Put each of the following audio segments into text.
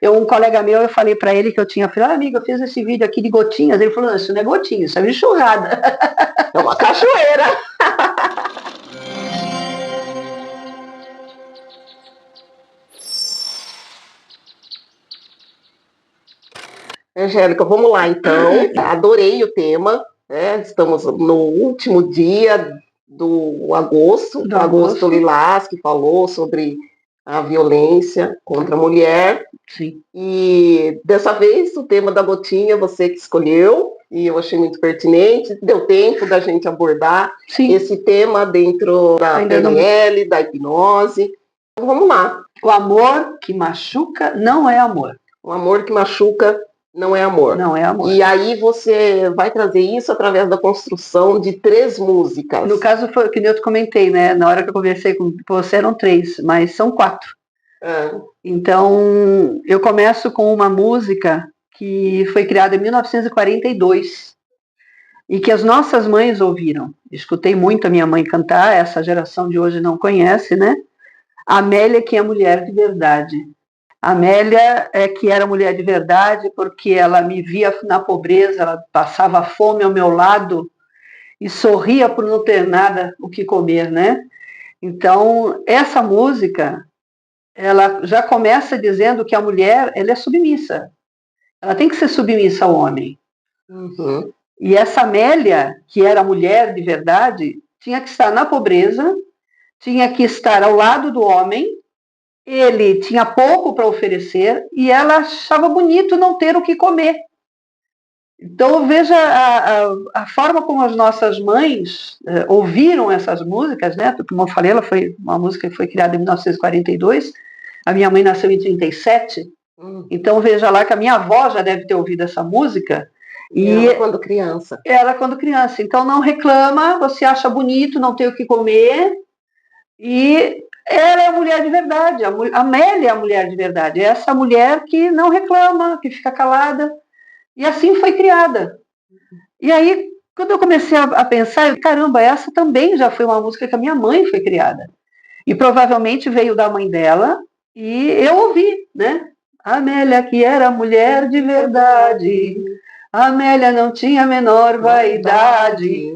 Um colega meu, eu falei para ele que eu tinha, falei, amigo, eu fiz esse vídeo aqui de gotinhas. Ele falou, não, isso não é gotinha, isso é enxurrada. É uma cachoeira. Angélica, vamos lá então. Adorei o tema, né? Estamos no último dia do agosto Lilás, que falou sobre a violência contra a mulher. Sim. E dessa vez o tema da gotinha você que escolheu, e eu achei muito pertinente. Deu tempo da gente abordar esse tema dentro da PNL, da hipnose. Então vamos lá. O amor que machuca não é amor. O amor que machuca não é amor. Não é amor. E aí você vai trazer isso através da construção de 3 músicas. No caso, foi o que eu te comentei, né? Na hora que eu conversei com você, eram 3, mas são 4. Então, eu começo com uma música que foi criada em 1942 e que as nossas mães ouviram. Escutei muito a minha mãe cantar, essa geração de hoje não conhece, né? Amélia, que é mulher de verdade. Amélia é que era mulher de verdade porque ela me via na pobreza, ela passava fome ao meu lado e sorria por não ter nada o que comer, né? Então, essa música, ela já começa dizendo que a mulher, ela é submissa. Ela tem que ser submissa ao homem. Uhum. E essa Amélia, que era mulher de verdade, tinha que estar na pobreza, tinha que estar ao lado do homem, ele tinha pouco para oferecer e ela achava bonito não ter o que comer. Então veja a forma como as nossas mães ouviram essas músicas, né? Como eu falei, ela foi uma música que foi criada em 1942, a minha mãe nasceu em 37, então veja lá que a minha avó já deve ter ouvido essa música. E ela quando criança. Ela quando criança. Então não reclama, você acha bonito não ter o que comer, e ela é a mulher de verdade, a Amélia é a mulher de verdade, é essa mulher que não reclama, que fica calada. E assim foi criada. E aí, quando eu comecei a pensar, caramba, essa também já foi uma música que a minha mãe foi criada. E provavelmente veio da mãe dela, e eu ouvi, né? Amélia, que era mulher de verdade, Amélia não tinha a menor vaidade.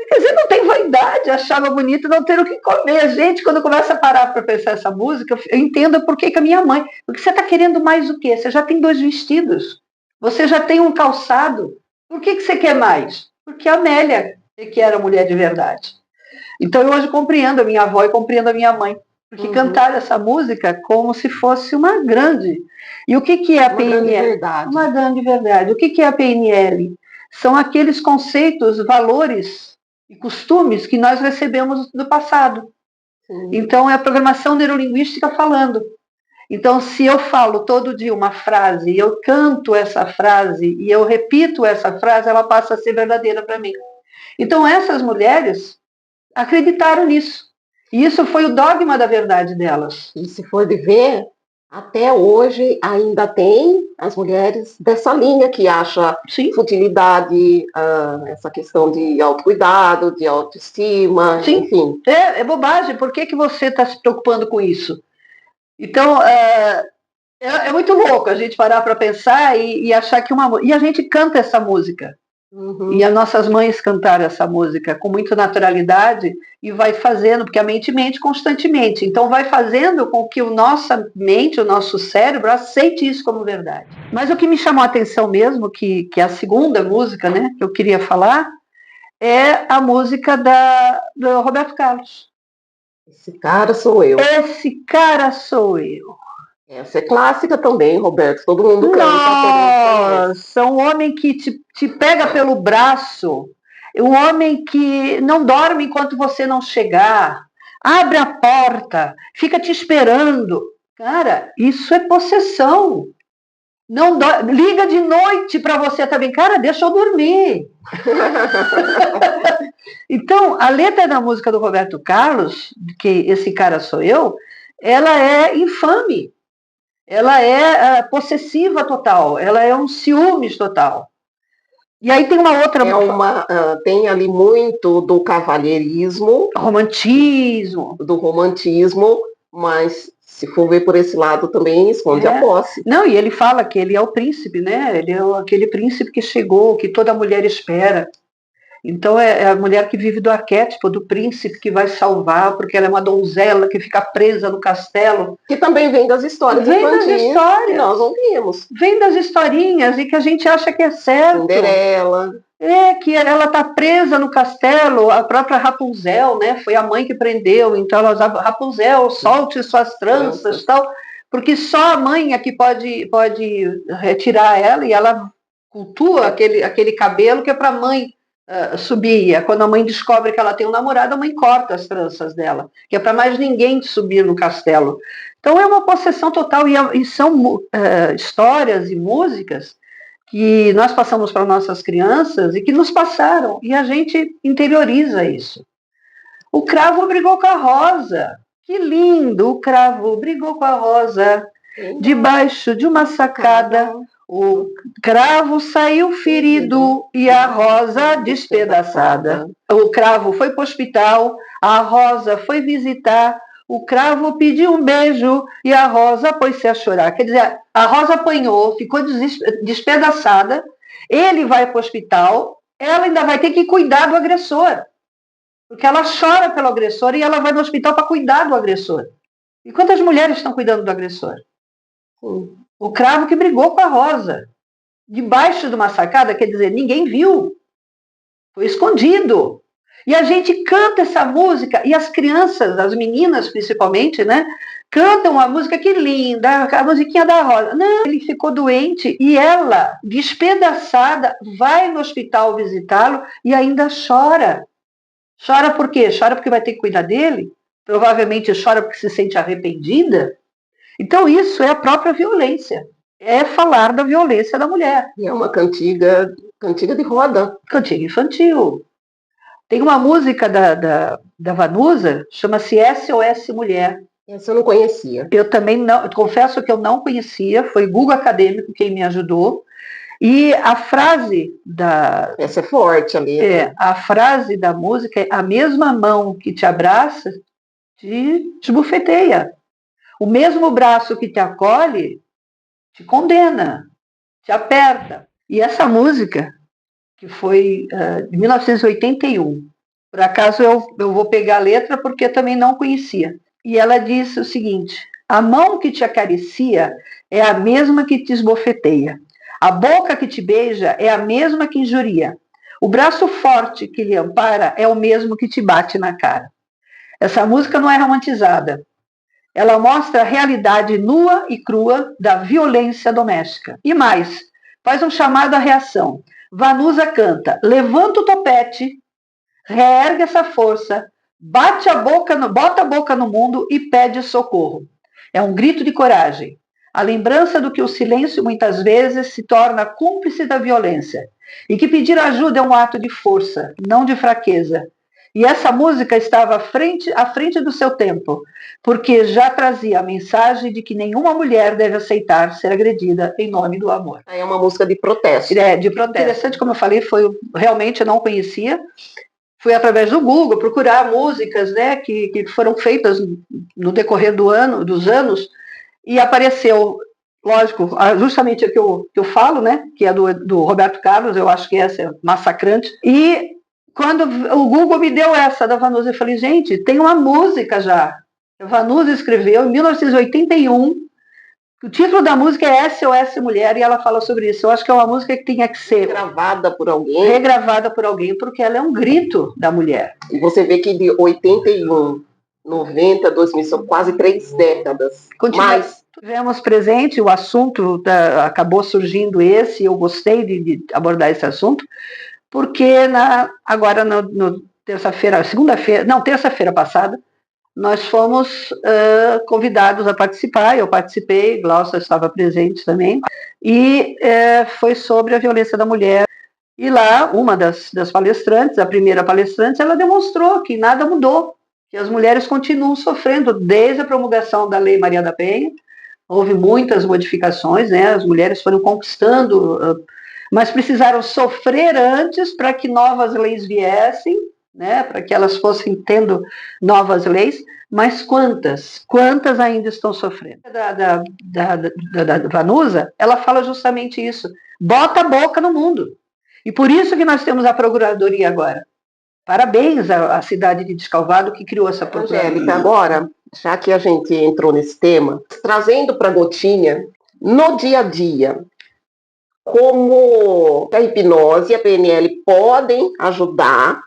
Quer dizer, não tem vaidade, achava bonito não ter o que comer. Gente, quando começa a parar para pensar essa música, eu entendo por que a minha mãe. Porque você está querendo mais o quê? Você já tem 2 vestidos. Você já tem um calçado. Por que você quer mais? Porque a Amélia, que era mulher de verdade. Então eu hoje compreendo a minha avó e compreendo a minha mãe. Porque cantaram essa música como se fosse uma grande. E o que é a PNL? Uma grande verdade. O que é a PNL? São aqueles conceitos, valores e costumes que nós recebemos do passado. Então é a programação neurolinguística falando. Então, se eu falo todo dia uma frase, e eu canto essa frase, e eu repito essa frase, ela passa a ser verdadeira para mim. Então, essas mulheres acreditaram nisso. E isso foi o dogma da verdade delas. E se for de ver, até hoje ainda tem as mulheres dessa linha que acha futilidade, essa questão de autocuidado, de autoestima, enfim. É bobagem. Por que você está se preocupando com isso? Então, é muito louco a gente parar para pensar e achar que E a gente canta essa música. E as nossas mães cantaram essa música com muita naturalidade e vai fazendo, porque a mente mente constantemente. Então, vai fazendo com que nossa mente, o nosso cérebro, aceite isso como verdade. Mas o que me chamou a atenção mesmo, que é a segunda música, né, que eu queria falar, é a música do Roberto Carlos. Esse cara sou eu. Esse cara sou eu. Essa é clássica também, Roberto. Todo mundo canta. Nossa, um homem que te pega pelo braço, um homem que não dorme enquanto você não chegar, abre a porta, fica te esperando. Cara, isso é possessão. Não liga de noite para você também. Cara, deixa eu dormir. Então, a letra da música do Roberto Carlos, que esse cara sou eu, ela é infame. Ela é possessiva total, ela é um ciúmes total. E aí tem uma outra... tem ali muito do cavalheirismo, romantismo. Do romantismo, mas Se for ver por esse lado também, esconde a posse. Não, e ele fala que ele é o príncipe, né? Ele é aquele príncipe que chegou, que toda mulher espera. Então é a mulher que vive do arquétipo do príncipe que vai salvar, porque ela é uma donzela que fica presa no castelo. Que também vem das histórias infantis. Vem das histórias. Que nós ouvimos. Vem das historinhas e que a gente acha que é certo. Cinderela. Que ela está presa no castelo, a própria Rapunzel, né? Foi a mãe que prendeu, então ela usava Rapunzel, solte suas tranças, tal, porque só a mãe é que pode retirar ela, e ela cultua aquele cabelo que é para a mãe subir. Quando a mãe descobre que ela tem um namorado, a mãe corta as tranças dela, que é para mais ninguém subir no castelo. Então é uma possessão total, e são histórias e músicas que nós passamos para nossas crianças e que nos passaram, e a gente interioriza isso. O cravo brigou com a rosa. Que lindo! O cravo brigou com a rosa. Debaixo de uma sacada, o cravo saiu ferido e a rosa despedaçada. O cravo foi para o hospital, a rosa foi visitar. O cravo pediu um beijo e a rosa pôs-se a chorar. Quer dizer, a rosa apanhou, ficou despedaçada, ele vai para o hospital, ela ainda vai ter que cuidar do agressor. Porque ela chora pelo agressor e ela vai no hospital para cuidar do agressor. E quantas mulheres estão cuidando do agressor? O cravo que brigou com a rosa. Debaixo de uma sacada, quer dizer, ninguém viu. Foi escondido. E a gente canta essa música, e as crianças, as meninas principalmente, né, cantam a música, que linda, a musiquinha da rosa. Não, ele ficou doente e ela, despedaçada, vai no hospital visitá-lo e ainda chora. Chora por quê? Chora porque vai ter que cuidar dele? Provavelmente chora porque se sente arrependida? Então isso é a própria violência. É falar da violência da mulher. E é uma cantiga de roda. Cantiga infantil. Tem uma música da Vanusa, chama-se SOS Mulher. Essa eu não conhecia. Eu também não, confesso que eu não conhecia, foi Google Acadêmico quem me ajudou. E a frase da... Essa é forte ali. A frase da música é: a mesma mão que te abraça te esbofeteia. O mesmo braço que te acolhe te condena, te aperta. E essa música, que foi de 1981. Por acaso eu vou pegar a letra porque também não conhecia. E ela diz o seguinte: a mão que te acaricia é a mesma que te esbofeteia. A boca que te beija é a mesma que injuria. O braço forte que lhe ampara é o mesmo que te bate na cara. Essa música não é romantizada. Ela mostra a realidade nua e crua da violência doméstica. E mais, faz um chamado à reação. Vanusa canta: levanta o topete, reergue essa força, bota a boca no mundo e pede socorro. É um grito de coragem. A lembrança do que o silêncio muitas vezes se torna cúmplice da violência. E que pedir ajuda é um ato de força, não de fraqueza. E essa música estava à frente do seu tempo, porque já trazia a mensagem de que nenhuma mulher deve aceitar ser agredida em nome do amor. É uma música de protesto. De protesto. Interessante, como eu falei, realmente eu não conhecia. Fui através do Google procurar músicas, né, que foram feitas no decorrer dos anos, e apareceu, lógico, justamente a que eu falo, né, que é do Roberto Carlos. Eu acho que essa é massacrante. E quando o Google me deu essa da Vanusa, eu falei: gente, tem uma música já. A Vanusa escreveu em 1981. O título da música é SOS Mulher, e ela fala sobre isso. Eu acho que é uma música que tinha que ser regravada por alguém, porque ela é um grito da mulher. E você vê que de 81, 90, 2000, são quase 3 décadas. Mas tivemos presente o assunto, acabou surgindo esse, eu gostei de abordar esse assunto, porque agora no terça-feira passada, nós fomos convidados a participar. Eu participei, Glaucia estava presente também, e foi sobre a violência da mulher. E lá, uma das palestrantes, a primeira palestrante, ela demonstrou que nada mudou, que as mulheres continuam sofrendo desde a promulgação da Lei Maria da Penha. Houve muitas modificações, né? As mulheres foram conquistando, mas precisaram sofrer antes para que novas leis viessem, né, para que elas fossem tendo novas leis, mas quantas ainda estão sofrendo? Da Vanusa, ela fala justamente isso, bota a boca no mundo. E por isso que nós temos a Procuradoria agora. Parabéns à cidade de Descalvado que criou essa Procuradoria. Angélica, agora, já que a gente entrou nesse tema, trazendo para a Gotinha, no dia a dia, como a hipnose e a PNL podem ajudar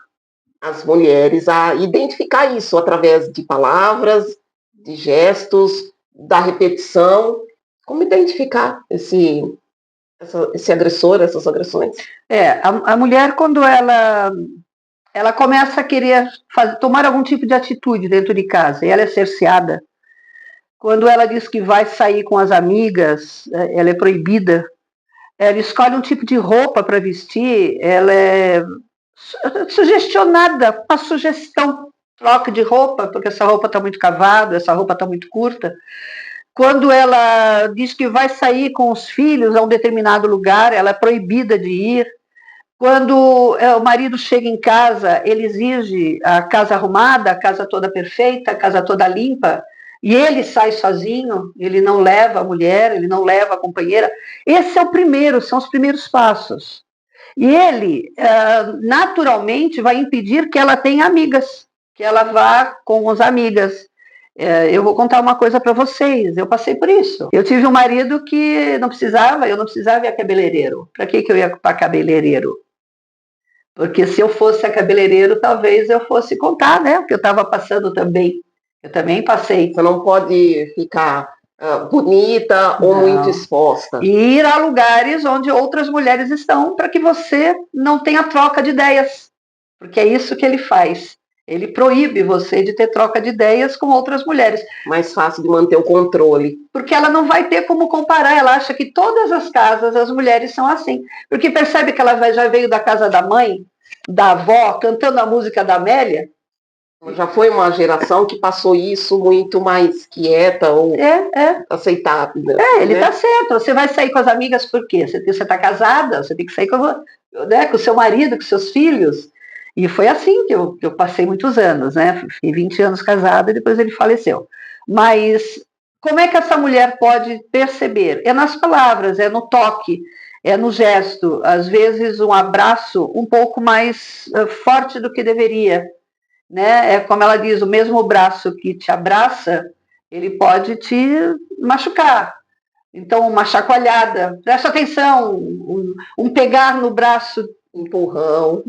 as mulheres a identificar isso através de palavras, de gestos, da repetição. Como identificar esse agressor, essas agressões? A mulher, quando ela começa a querer tomar algum tipo de atitude dentro de casa, e ela é cerceada, quando ela diz que vai sair com as amigas, ela é proibida, ela escolhe um tipo de roupa para vestir, ela é sugestionada, uma sugestão, troca de roupa, porque essa roupa está muito cavada, essa roupa está muito curta. Quando ela diz que vai sair com os filhos a um determinado lugar, ela é proibida de ir. Quando o marido chega em casa, ele exige a casa arrumada, a casa toda perfeita, a casa toda limpa, e ele sai sozinho, ele não leva a mulher, ele não leva a companheira. Esse é o primeiro, são os primeiros passos. E ele, naturalmente, vai impedir que ela tenha amigas, que ela vá com as amigas. Eu vou contar uma coisa para vocês, eu passei por isso. Eu tive um marido que eu não precisava ir a cabeleireiro. Para que eu ia para cabeleireiro? Porque se eu fosse a cabeleireiro, talvez eu fosse contar, né? Porque eu estava passando também. Eu também passei. Você não pode ficar bonita ou muito exposta. E ir a lugares onde outras mulheres estão para que você não tenha troca de ideias. Porque é isso que ele faz. Ele proíbe você de ter troca de ideias com outras mulheres. Mais fácil de manter o controle. Porque ela não vai ter como comparar. Ela acha que todas as casas, as mulheres são assim. Porque percebe que ela já veio da casa da mãe, da avó, cantando a música da Amélia. Já foi uma geração que passou isso muito mais quieta ou aceitável. Ele está certo. Você vai sair com as amigas por quê? Você está casada, você tem que sair com o seu marido, com seus filhos. E foi assim que eu passei muitos anos, né? Fiquei 20 anos casada e depois ele faleceu. Mas como é que essa mulher pode perceber? É nas palavras, é no toque, é no gesto. Às vezes um abraço um pouco mais forte do que deveria. Né? É como ela diz, o mesmo braço que te abraça, ele pode te machucar. Então, uma chacoalhada, presta atenção, um pegar no braço, empurrão,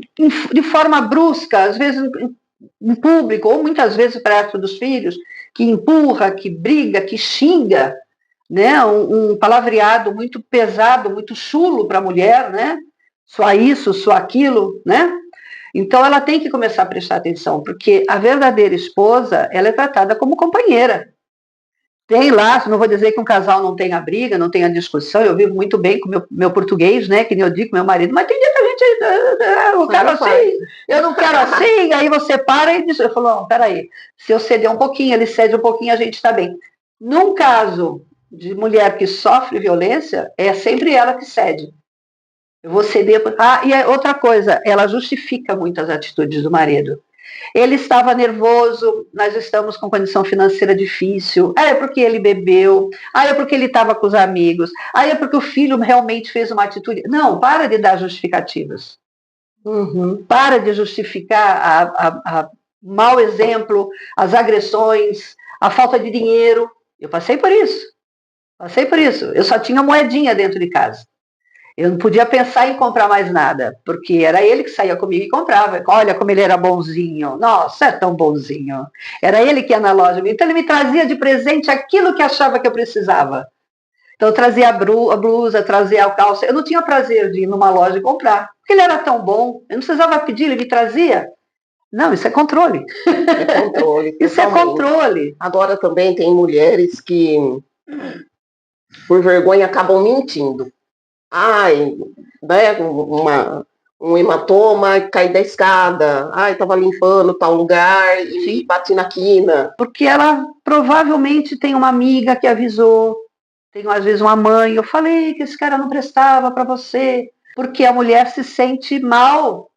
de forma brusca, às vezes em público, ou muitas vezes perto dos filhos, que empurra, que briga, que xinga, né? Um palavreado muito pesado, muito chulo para a mulher, né? Só isso, só aquilo, né? Então ela tem que começar a prestar atenção, porque a verdadeira esposa, ela é tratada como companheira. Tem lá, não vou dizer que um casal não tenha briga, não tenha discussão, eu vivo muito bem com meu português, né, que nem eu digo com meu marido, mas tem dia que a gente, eu quero assim, eu não quero assim, aí você para e diz, eu falo, não, peraí, se eu ceder um pouquinho, ele cede um pouquinho, a gente está bem. Num caso de mulher que sofre violência, é sempre ela que cede. Eu vou ceder. E outra coisa, ela justifica muito as atitudes do marido. Ele estava nervoso, nós estamos com condição financeira difícil. É porque ele bebeu. É porque ele estava com os amigos. É porque o filho realmente fez uma atitude. Não, para de dar justificativas. Para de justificar a mau exemplo, as agressões, a falta de dinheiro. Eu passei por isso. Eu só tinha moedinha dentro de casa. Eu não podia pensar em comprar mais nada, porque era ele que saía comigo e comprava. Olha como ele era bonzinho. Nossa, é tão bonzinho. Era ele que ia na loja. Então ele me trazia de presente aquilo que achava que eu precisava. Então eu trazia a blusa, trazia a calça. Eu não tinha prazer de ir numa loja e comprar, porque ele era tão bom. Eu não precisava pedir, ele me trazia. Não, isso é controle. É controle. Isso é controle. Agora também tem mulheres que, por vergonha, acabam mentindo. Né, um hematoma, caí da escada, estava limpando tal lugar e bati na quina. Porque ela provavelmente tem uma amiga que avisou, tem às vezes uma mãe, eu falei que esse cara não prestava para você, porque a mulher se sente mal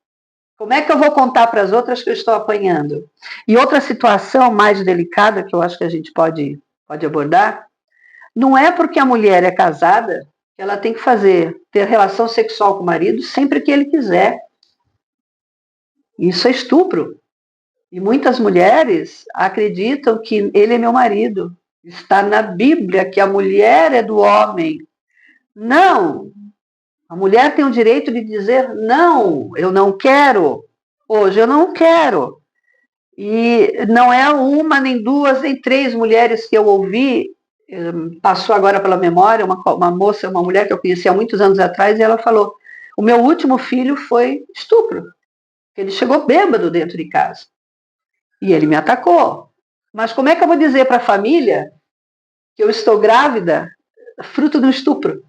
Como é que eu vou contar para as outras que eu estou apanhando? E outra situação mais delicada que eu acho que a gente pode abordar, não é porque a mulher é casada que ela tem que ter relação sexual com o marido sempre que ele quiser. Isso é estupro. E muitas mulheres acreditam que ele é meu marido. Está na Bíblia que a mulher é do homem. Não! A mulher tem o direito de dizer não, eu não quero. Hoje eu não quero. E não é uma, nem duas, nem três mulheres que eu ouvi, passou agora pela memória, uma moça, uma mulher que eu conheci há muitos anos atrás, e ela falou, o meu último filho foi estupro. Ele chegou bêbado dentro de casa. E ele me atacou. Mas como é que eu vou dizer para a família que eu estou grávida fruto do estupro?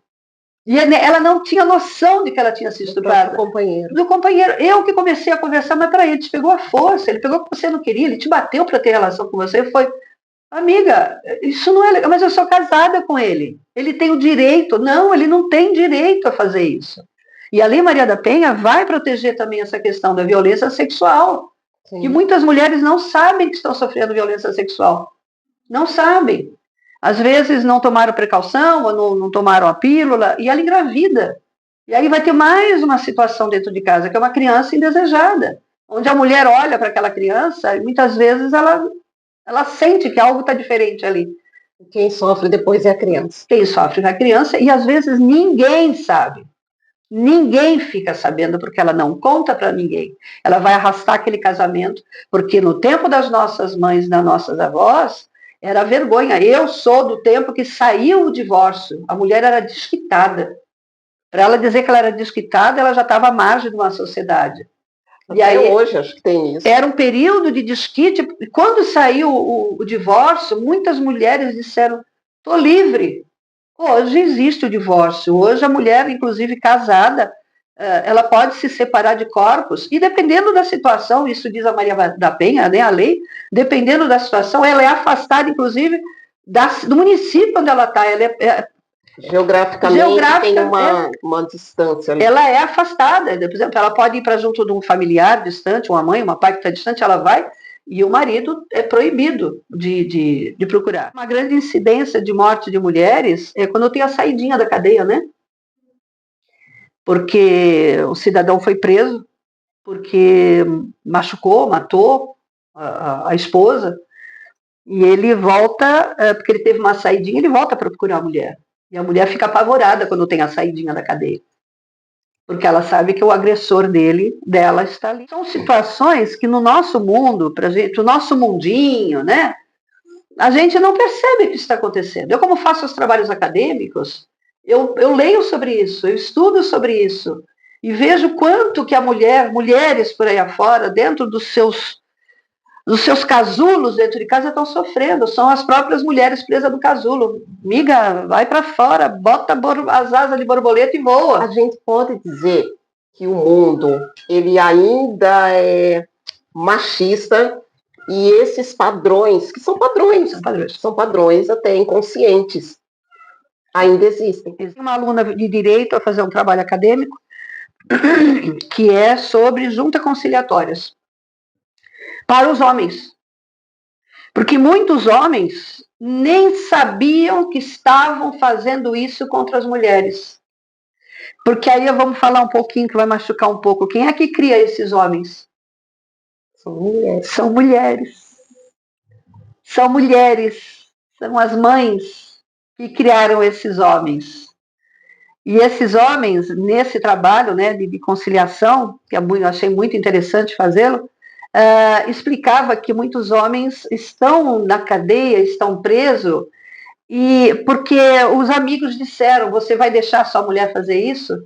E ela não tinha noção de que ela tinha sido estuprada. Do companheiro. Eu que comecei a conversar, mas peraí, ele te pegou à força, ele pegou o que você não queria, ele te bateu para ter relação com você. Foi, amiga, isso não é legal, mas eu sou casada com ele. Ele tem o direito. Não, ele não tem direito a fazer isso. E a Lei Maria da Penha vai proteger também essa questão da violência sexual. Sim. Que muitas mulheres não sabem que estão sofrendo violência sexual. Não sabem. Às vezes não tomaram precaução, ou não tomaram a pílula, e ela engravida. E aí vai ter mais uma situação dentro de casa, que é uma criança indesejada, onde a mulher olha para aquela criança e muitas vezes ela sente que algo está diferente ali. Quem sofre depois é a criança. Quem sofre é a criança, e às vezes ninguém sabe. Ninguém fica sabendo, porque ela não conta para ninguém. Ela vai arrastar aquele casamento, porque no tempo das nossas mães, das nossas avós, era vergonha. Eu sou do tempo que saiu o divórcio. A mulher era desquitada. Para ela dizer que ela era desquitada, ela já estava à margem de uma sociedade. Até e aí, hoje acho que tem isso. Era um período de desquite. Quando saiu o divórcio, muitas mulheres disseram, estou livre. Hoje existe o divórcio. Hoje a mulher, inclusive casada, ela pode se separar de corpos e dependendo da situação, isso diz a Maria da Penha, né, a lei, dependendo da situação, ela é afastada, inclusive, do município onde ela está. Geograficamente tem uma distância ali. Ela é afastada. Por exemplo, ela pode ir para junto de um familiar distante, uma mãe, uma pai que está distante, ela vai, e o marido é proibido de procurar. Uma grande incidência de morte de mulheres é quando tem a saidinha da cadeia, né? Porque o cidadão foi preso, porque machucou, matou a esposa, e ele volta, porque ele teve uma saidinha, ele volta para procurar a mulher. E a mulher fica apavorada quando tem a saidinha da cadeia. Porque ela sabe que o agressor dela está ali. São situações que no nosso mundo, o nosso mundinho, né? A gente não percebe o que está acontecendo. Eu, como faço os trabalhos acadêmicos, eu leio sobre isso, eu estudo sobre isso, e vejo quanto que mulheres por aí afora, dentro dos seus casulos dentro de casa estão sofrendo, são as próprias mulheres presas no casulo. Miga, vai para fora, bota as asas de borboleta e voa. A gente pode dizer que o mundo, ele ainda é machista e esses padrões, que são padrões até inconscientes, ainda existem. Tem uma aluna de direito a fazer um trabalho acadêmico que é sobre junta conciliatórias para os homens. Porque muitos homens nem sabiam que estavam fazendo isso contra as mulheres. Porque aí vamos falar um pouquinho, que vai machucar um pouco. Quem é que cria esses homens? São mulheres. São mulheres. São mulheres. São as mães que criaram esses homens. E esses homens, nesse trabalho, né, de conciliação, que eu achei muito interessante fazê-lo, explicava que muitos homens estão na cadeia, estão presos, e porque os amigos disseram, você vai deixar sua mulher fazer isso?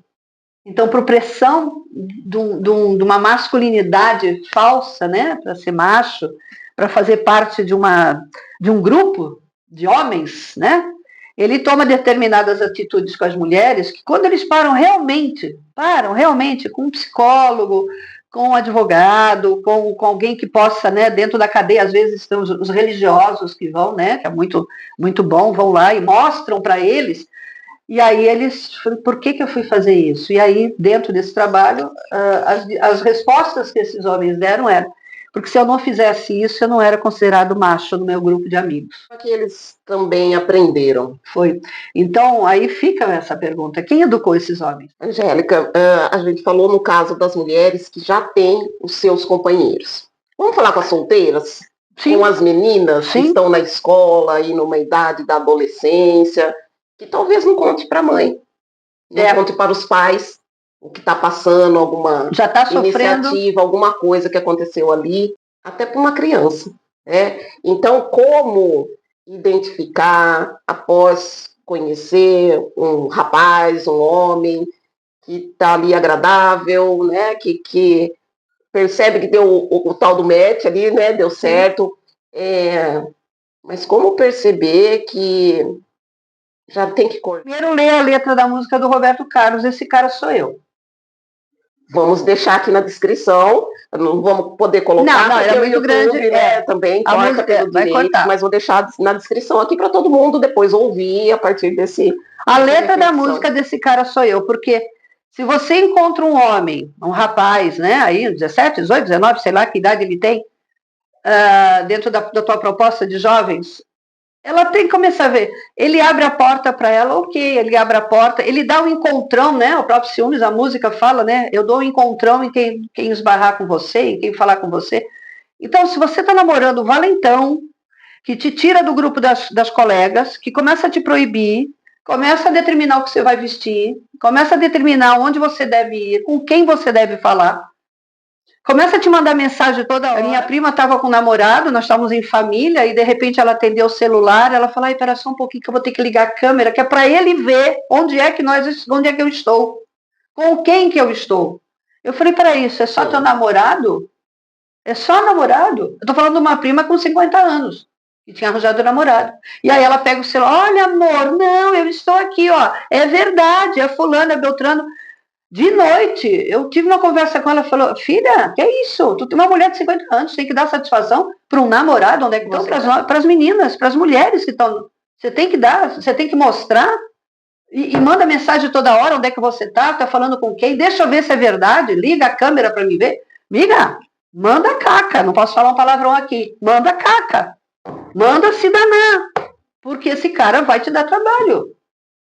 Então, por pressão de uma masculinidade falsa, né, para ser macho, para fazer parte de um grupo de homens, né, ele toma determinadas atitudes com as mulheres que, quando eles param realmente com um psicólogo, com um advogado, com alguém que possa, né, dentro da cadeia, às vezes estão os religiosos que vão, né, que é muito, muito bom, vão lá e mostram para eles E aí eles, por que eu fui fazer isso? E aí, dentro desse trabalho, as respostas que esses homens deram eram, porque se eu não fizesse isso, eu não era considerado macho no meu grupo de amigos. Que eles também aprenderam. Foi. Então, aí fica essa pergunta, quem educou esses homens? Angélica, a gente falou no caso das mulheres que já têm os seus companheiros. Vamos falar com as solteiras? Sim. Com as meninas Sim. que estão na escola e numa idade da adolescência, que talvez não conte para a mãe, não conte para os pais o que está passando, alguma já tá iniciativa, alguma coisa que aconteceu ali, até para uma criança. Né? Então, como identificar após conhecer um rapaz, um homem que está ali agradável, né? que percebe que deu o tal do match ali, né? Deu certo. Mas como perceber que já tem que cortar? Primeiro ler a letra da música do Roberto Carlos, Esse Cara Sou Eu. Vamos deixar aqui na descrição, não vamos poder colocar, não, porque é muito YouTube, grande, né, também corta pelo direito, mas vou deixar na descrição aqui para todo mundo depois ouvir a partir desse... A letra da música Desse Cara Sou Eu, porque se você encontra um homem, um rapaz, né, aí 17, 18, 19, sei lá que idade ele tem, dentro da tua proposta de jovens, ela tem que começar a ver. Ele abre a porta para ela, ok, ele abre a porta, ele dá um encontrão, né? O próprio Ciúmes, a música fala, né? Eu dou um encontrão em quem esbarrar com você, em quem falar com você. Então, se você está namorando o valentão, que te tira do grupo das colegas, que começa a te proibir, começa a determinar o que você vai vestir, começa a determinar onde você deve ir, com quem você deve falar, começa a te mandar mensagem toda hora. A minha prima estava com um namorado, nós estávamos em família, e de repente ela atendeu o celular, ela falou, espera só um pouquinho que eu vou ter que ligar a câmera, que é para ele ver onde é que eu estou, com quem que eu estou. Eu falei, para isso, é só teu namorado? É só namorado? Eu estou falando de uma prima com 50 anos, que tinha arranjado namorado. E aí ela pega o celular, olha amor, não, eu estou aqui, ó, é verdade, é fulano, é Beltrano. De noite, eu tive uma conversa com ela, falou, filha, que é isso? Tu tem uma mulher de 50 anos, tem que dar satisfação para um namorado, onde é que estão? Para as meninas, para as mulheres que estão. Você tem que dar, você tem que mostrar e manda mensagem toda hora, onde é que você está falando com quem, deixa eu ver se é verdade, liga a câmera para me ver. Amiga, manda caca, não posso falar um palavrão aqui, manda caca, manda se danar, porque esse cara vai te dar trabalho.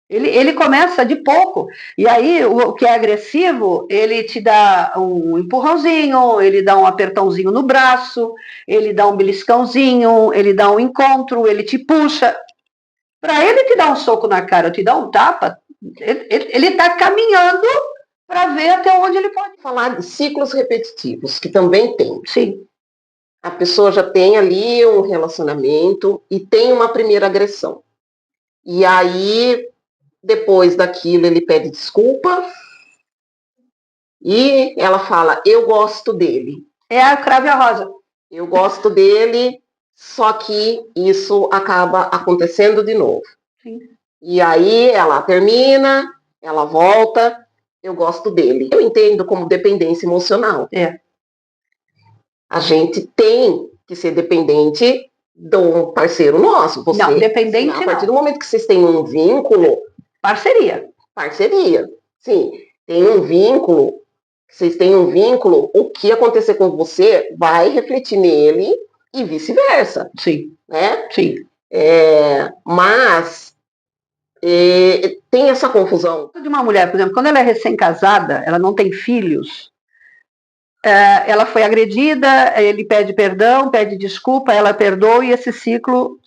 Ele começa de pouco. E aí, o que é agressivo, ele te dá um empurrãozinho, ele dá um apertãozinho no braço, ele dá um beliscãozinho, ele dá um encontro, ele te puxa. Para ele te dar um soco na cara, te dar um tapa, ele está caminhando para ver até onde ele pode. Falar de ciclos repetitivos, que também tem. Sim. A pessoa já tem ali um relacionamento e tem uma primeira agressão. E aí... Depois daquilo, ele pede desculpa e ela fala, eu gosto dele. É a cravo e a rosa. Eu gosto dele, só que isso acaba acontecendo de novo. Sim. E aí ela termina, ela volta, eu gosto dele. Eu entendo como dependência emocional. A gente tem que ser dependente de um parceiro nosso. Você, não, dependente não. A partir do momento que vocês têm um vínculo... Parceria. Sim. Tem um vínculo, vocês têm um vínculo, o que acontecer com você vai refletir nele e vice-versa. Sim. Né? Sim. Mas tem essa confusão. De uma mulher, por exemplo, quando ela é recém-casada, ela não tem filhos, ela foi agredida, ele pede perdão, pede desculpa, ela perdoa e esse ciclo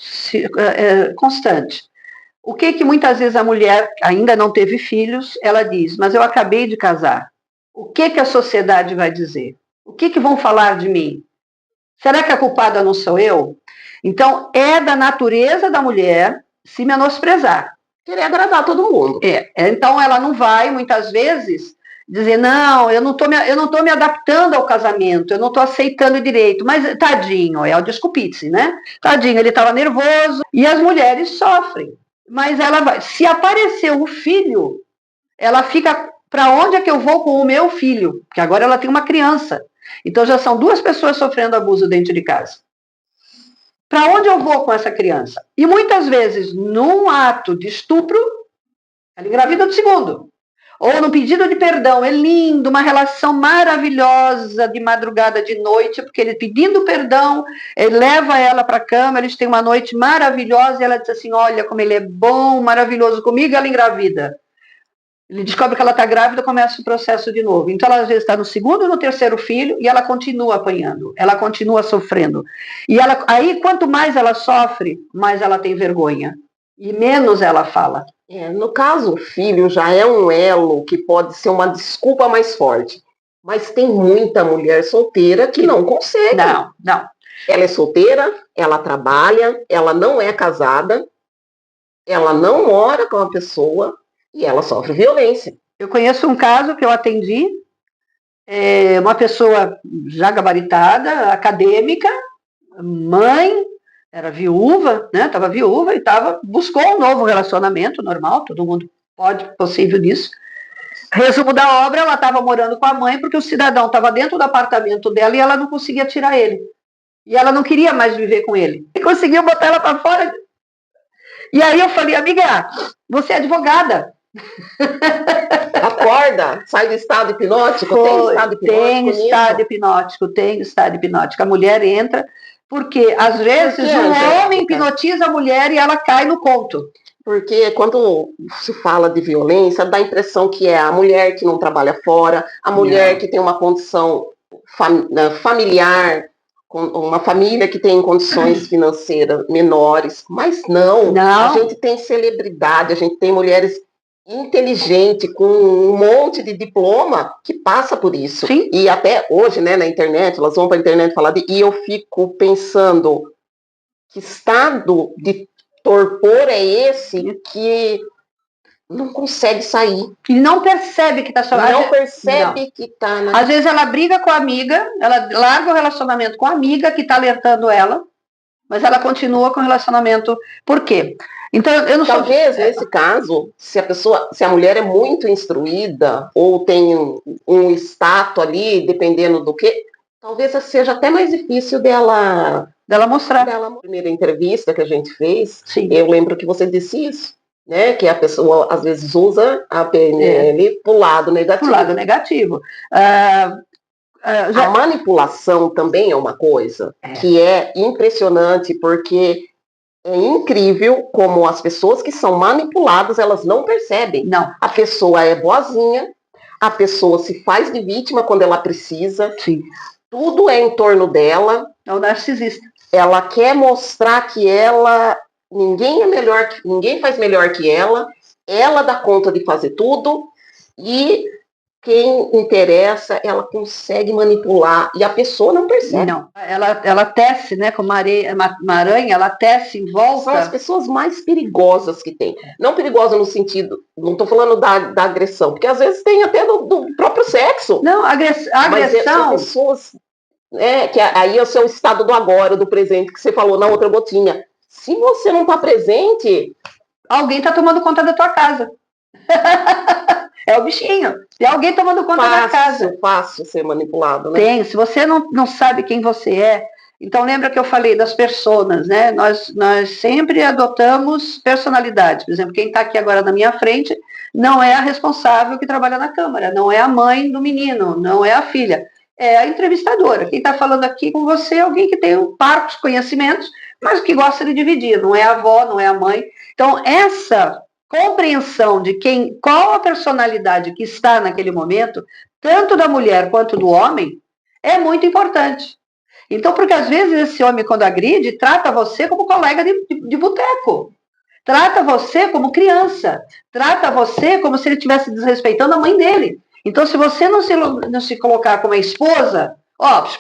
constante. O que muitas vezes a mulher ainda não teve filhos, ela diz, mas eu acabei de casar. O que a sociedade vai dizer? O que vão falar de mim? Será que a culpada não sou eu? Então, é da natureza da mulher se menosprezar. Querer agradar todo mundo. Então, ela não vai, muitas vezes, dizer, não, eu não tô me adaptando ao casamento, eu não estou aceitando direito, mas tadinho, é o desculpice, né? Tadinho, ele estava nervoso, e as mulheres sofrem. Mas ela vai. Se aparecer o filho, ela fica, para onde é que eu vou com o meu filho? Porque agora ela tem uma criança. Então já são duas pessoas sofrendo abuso dentro de casa. Para onde eu vou com essa criança? E muitas vezes, num ato de estupro, Ela engravida do segundo. Ou no pedido de perdão, é lindo, uma relação maravilhosa de madrugada, de noite, porque ele pedindo perdão, ele leva ela para a cama, eles têm uma noite maravilhosa, e ela diz assim, olha como ele é bom, maravilhoso comigo, e ela engravida. Ele descobre que ela está grávida, começa o processo de novo. Então, ela às vezes está no segundo ou no terceiro filho, e ela continua apanhando, ela continua sofrendo. E aí, quanto mais ela sofre, mais ela tem vergonha, e menos ela fala. No caso, o filho já é um elo que pode ser uma desculpa mais forte. Mas tem muita mulher solteira que não consegue. Não. Ela é solteira, ela trabalha, ela não é casada, ela não mora com a pessoa e ela sofre violência. Eu conheço um caso que eu atendi, uma pessoa já gabaritada, acadêmica, mãe, era viúva, né? Estava viúva e buscou um novo relacionamento normal, todo mundo possível disso. Resumo da obra, ela estava morando com a mãe porque o cidadão estava dentro do apartamento dela e ela não conseguia tirar ele. E ela não queria mais viver com ele. E conseguiu botar ela para fora. E aí eu falei, amiga, você é advogada. Acorda, sai do estado hipnótico. Tem estado hipnótico. A mulher entra, porque às vezes o homem hipnotiza a mulher e ela cai no conto. Porque quando se fala de violência, dá a impressão que é a mulher que não trabalha fora, a mulher que tem uma condição familiar, uma família que tem condições financeiras menores. Mas não, a gente tem celebridade, a gente tem mulheres inteligentes, com um monte de diploma, que passa por isso. Sim. E até hoje, né, na internet, elas vão para a internet falar e eu fico pensando que estado de torpor é esse que não consegue sair. E não percebe que está chorando. Não percebe que está... Às vezes ela briga com a amiga, ela larga o relacionamento com a amiga que está alertando ela, mas ela continua com o relacionamento. Por quê? Então, eu não Talvez, nesse caso, se a mulher é muito instruída, ou tem um status ali, dependendo do que, talvez seja até mais difícil dela mostrar. Na primeira entrevista que a gente fez, Sim. Eu lembro que você disse isso, né? Que a pessoa, às vezes, usa a PNL pro lado negativo. Pro lado negativo. A manipulação também é uma coisa que é impressionante, porque é incrível como as pessoas que são manipuladas, elas não percebem. Não. A pessoa é boazinha, a pessoa se faz de vítima quando ela precisa. Sim. Tudo é em torno dela. É o narcisista. Ela quer mostrar que ninguém faz melhor que ela dá conta de fazer tudo, e quem interessa, ela consegue manipular, e a pessoa não percebe. Não, ela tece, né, como uma aranha, ela tece em volta. São as pessoas mais perigosas que tem. Não perigosa no sentido, não estou falando da agressão, porque às vezes tem até do próprio sexo. Não, a agressão... Mas são pessoas... que aí é o seu estado do agora, do presente, que você falou na outra gotinha. Se você não está presente... Alguém está tomando conta da tua casa. É o bichinho. É alguém tomando conta da casa. Fácil ser manipulado, né? Tem. Se você não sabe quem você é... Então, lembra que eu falei das personas, né? Nós sempre adotamos personalidades. Por exemplo, quem está aqui agora na minha frente não é a responsável que trabalha na Câmara, não é a mãe do menino, não é a filha. É a entrevistadora. Quem está falando aqui com você é alguém que tem parcos conhecimentos, mas que gosta de dividir. Não é a avó, não é a mãe. Então, essa compreensão de qual a personalidade que está naquele momento, tanto da mulher quanto do homem, é muito importante. Então, porque às vezes esse homem, quando agride, trata você como colega de boteco. Trata você como criança. Trata você como se ele estivesse desrespeitando a mãe dele. Então, se você não se colocar como a esposa,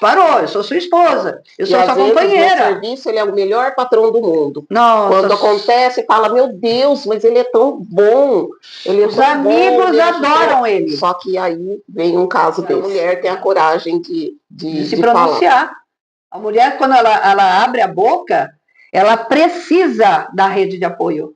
parou, eu sou sua esposa, eu sou sua companheira. No serviço, ele é o melhor patrão do mundo. Nossa. Quando acontece, fala, meu Deus, mas ele é tão bom. Os amigos adoram ele. Só que aí vem um caso desse. A mulher tem a coragem de se pronunciar. Falar. A mulher, quando ela abre a boca, ela precisa da rede de apoio.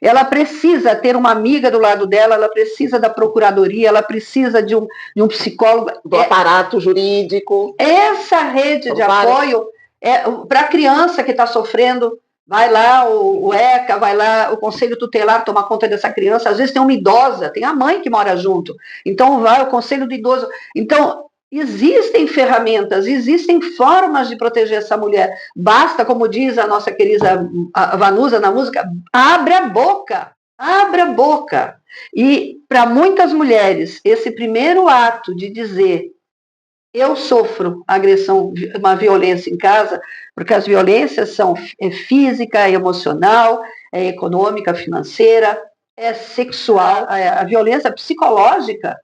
Ela precisa ter uma amiga do lado dela, ela precisa da procuradoria, ela precisa de um psicólogo. Do aparato jurídico. Essa rede de apoio é para a criança que está sofrendo. Vai lá o ECA, vai lá o Conselho Tutelar tomar conta dessa criança. Às vezes tem uma idosa, tem a mãe que mora junto. Então vai o Conselho do Idoso. Então, existem ferramentas, existem formas de proteger essa mulher. Basta, como diz a nossa querida Vanusa na música, abre a boca. Abra a boca. E para muitas mulheres, esse primeiro ato de dizer eu sofro agressão, uma violência em casa, porque as violências são física, é emocional, é econômica, financeira, é sexual, a violência psicológica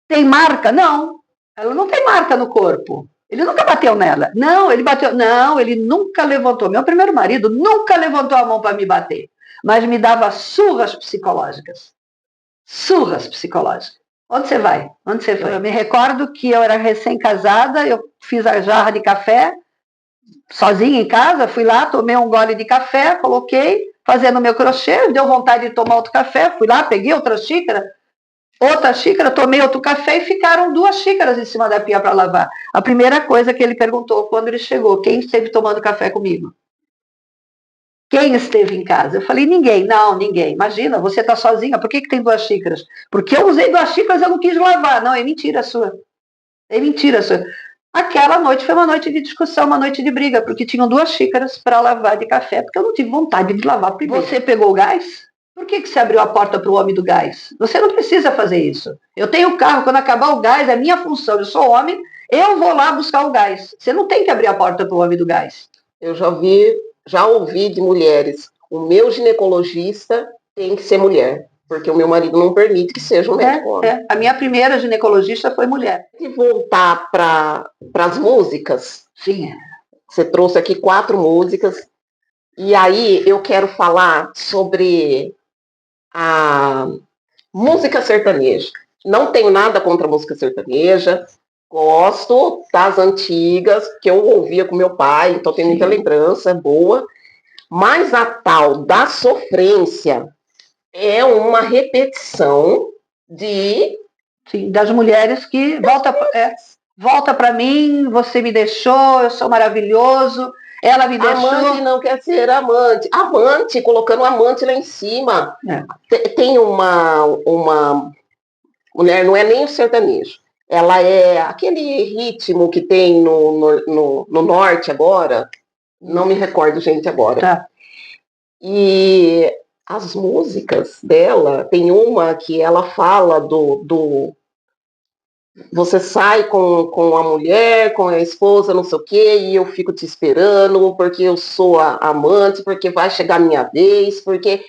tem marca? Não, ela não tem marca no corpo. Ele nunca bateu nela. Não, ele bateu. Não, ele nunca levantou. Meu primeiro marido nunca levantou a mão para me bater, mas me dava surras psicológicas. Surras psicológicas. Onde você vai? Onde você foi? Eu me recordo que eu era recém-casada, eu fiz a jarra de café, sozinha em casa, fui lá, tomei um gole de café, coloquei, fazendo meu crochê, deu vontade de tomar outro café, fui lá, peguei outra xícara, tomei outro café e ficaram 2 xícaras em cima da pia para lavar. A primeira coisa que ele perguntou quando ele chegou, quem esteve tomando café comigo? Quem esteve em casa? Eu falei, ninguém. Não, ninguém. Imagina, você está sozinha, por que tem 2 xícaras? Porque eu usei 2 xícaras e eu não quis lavar. Não, é mentira sua. É mentira sua. Aquela noite foi uma noite de discussão, uma noite de briga, porque tinham 2 xícaras para lavar de café, porque eu não tive vontade de lavar primeiro. Você pegou o gás? Por que você abriu a porta para o homem do gás? Você não precisa fazer isso. Eu tenho carro, quando acabar o gás, é minha função, eu sou homem, eu vou lá buscar o gás. Você não tem que abrir a porta para o homem do gás. Eu já ouvi de mulheres, o meu ginecologista tem que ser mulher, porque o meu marido não permite que seja um médico homem. A minha primeira ginecologista foi mulher. E voltar para as músicas. Sim. Você trouxe aqui 4 músicas, e aí eu quero falar sobre a música sertaneja. Não tenho nada contra a música sertaneja, gosto das antigas, que eu ouvia com meu pai, então tem muita lembrança boa. Mas a tal da sofrência é uma repetição das mulheres que volta para mim, você me deixou, eu sou maravilhoso, ela me deixou. Amante não quer ser amante. Amante, colocando amante lá em cima. Tem uma mulher, não é nem o sertanejo. Ela é aquele ritmo que tem no norte agora. Não me recordo, gente, agora. Tá. E as músicas dela, tem uma que ela fala você sai com a mulher, com a esposa, não sei o quê, e eu fico te esperando, porque eu sou a amante, porque vai chegar a minha vez, porque...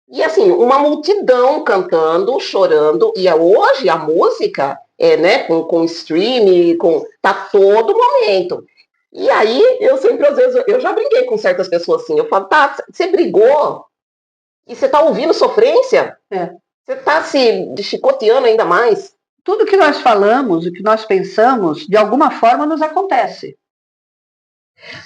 E assim, uma multidão cantando, chorando, e hoje a música com streaming, tá todo momento. E aí, eu sempre, às vezes, eu já brinquei com certas pessoas assim, eu falo, tá, você brigou e você tá ouvindo sofrência? Você tá se chicoteando ainda mais? Tudo que nós falamos, o que nós pensamos, de alguma forma nos acontece.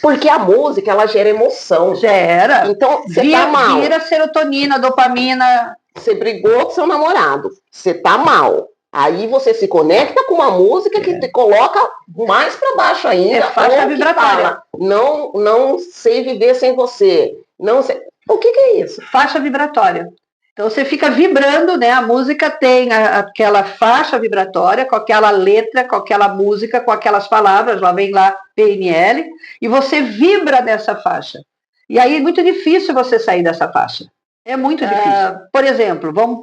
Porque a música, ela gera emoção. Gera. Então, você tá mal. Vira serotonina, dopamina. Você brigou com seu namorado, você tá mal. Aí você se conecta com uma música que te coloca mais para baixo ainda. É faixa vibratória. Não sei viver sem você. Não sei. O que é isso? Faixa vibratória. Então você fica vibrando, né? A música tem aquela faixa vibratória, com aquela letra, com aquela música, com aquelas palavras, lá vem lá PNL, e você vibra nessa faixa. E aí é muito difícil você sair dessa faixa. É muito difícil. Por exemplo, vamos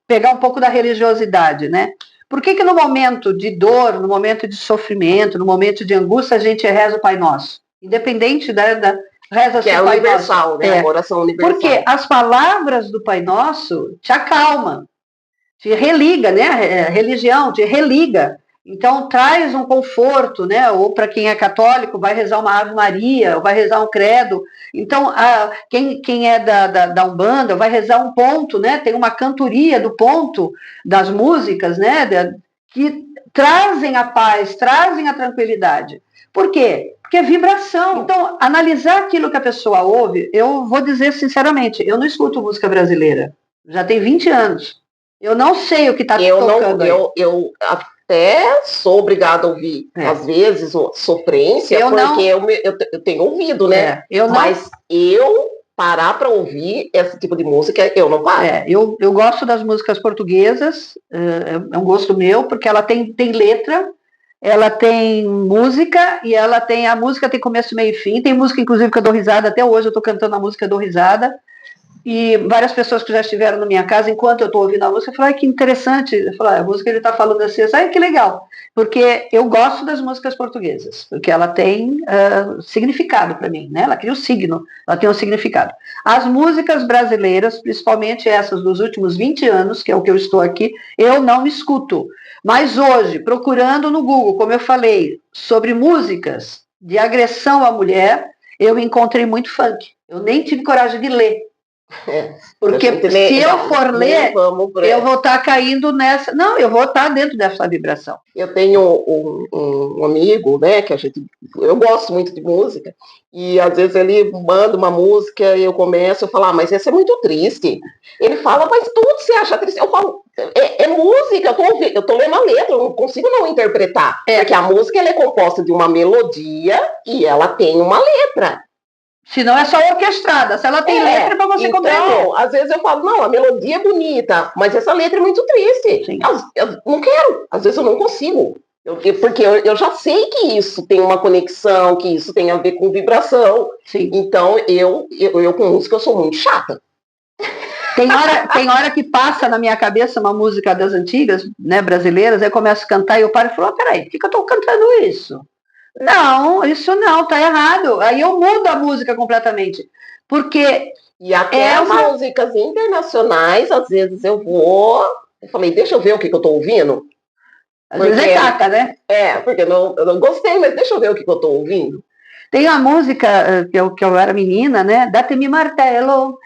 pegar um pouco da religiosidade, né? Por que no momento de dor, no momento de sofrimento, no momento de angústia, a gente reza o Pai Nosso? Independente da reza que é universal, né? A oração universal. Porque as palavras do Pai Nosso te acalmam, te religa, né? Religião te religa. Então traz um conforto, né? Ou para quem é católico vai rezar uma Ave Maria, ou vai rezar um credo. Então quem é da Umbanda vai rezar um ponto, né? Tem uma cantoria do ponto das músicas, né? Que trazem a paz, trazem a tranquilidade. Por quê? Porque é vibração. Então, analisar aquilo que a pessoa ouve, eu vou dizer sinceramente, eu não escuto música brasileira. Já tem 20 anos. Eu não sei o que está tocando aí. até sou obrigada a ouvir, às vezes, sofrência, eu tenho ouvido, né? Mas eu parar para ouvir esse tipo de música, eu não paro. Eu gosto das músicas portuguesas, é um gosto meu, porque ela tem letra, ela tem música, e a música tem começo, meio e fim. Tem música, inclusive, que eu dou risada, até hoje eu estou cantando a música, eu dou risada. E várias pessoas que já estiveram na minha casa, enquanto eu estou ouvindo a música, falaram, que interessante. Eu falei, a música ele está falando assim, que legal. Porque eu gosto das músicas portuguesas, porque ela tem significado para mim, né? Ela cria um signo, ela tem um significado. As músicas brasileiras, principalmente essas dos últimos 20 anos, que é o que eu estou aqui, eu não escuto. Mas hoje, procurando no Google, como eu falei, sobre músicas de agressão à mulher, eu encontrei muito funk. Eu nem tive coragem de ler. Porque se eu for ler, eu vou estar caindo nessa. Não, eu vou estar dentro dessa vibração. Eu tenho um amigo, né, eu gosto muito de música, e às vezes ele manda uma música e eu falo, mas essa é muito triste. Ele fala, mas tudo você acha triste. Eu falo, é música, eu tô lendo a letra, eu não consigo não interpretar. Porque a música ela é composta de uma melodia e ela tem uma letra. Se não é só orquestrada, se ela tem letra para você compreender. Então, às vezes eu falo, não, a melodia é bonita, mas essa letra é muito triste. Eu não quero, às vezes eu não consigo. Porque eu já sei que isso tem uma conexão, que isso tem a ver com vibração. Sim. Então, eu com música, eu sou muito chata. Tem hora que passa na minha cabeça uma música das antigas, né, brasileiras, aí eu começo a cantar e eu paro e falo, peraí, por que eu estou cantando isso? Não, isso não, tá errado. Aí eu mudo a música completamente. Porque. E até as músicas internacionais, às vezes eu falei, deixa eu ver o que eu tô ouvindo. Às vezes é caca, né? Porque eu não gostei, mas deixa eu ver o que eu tô ouvindo. Tem a música que eu era menina, né? Date-me martelo.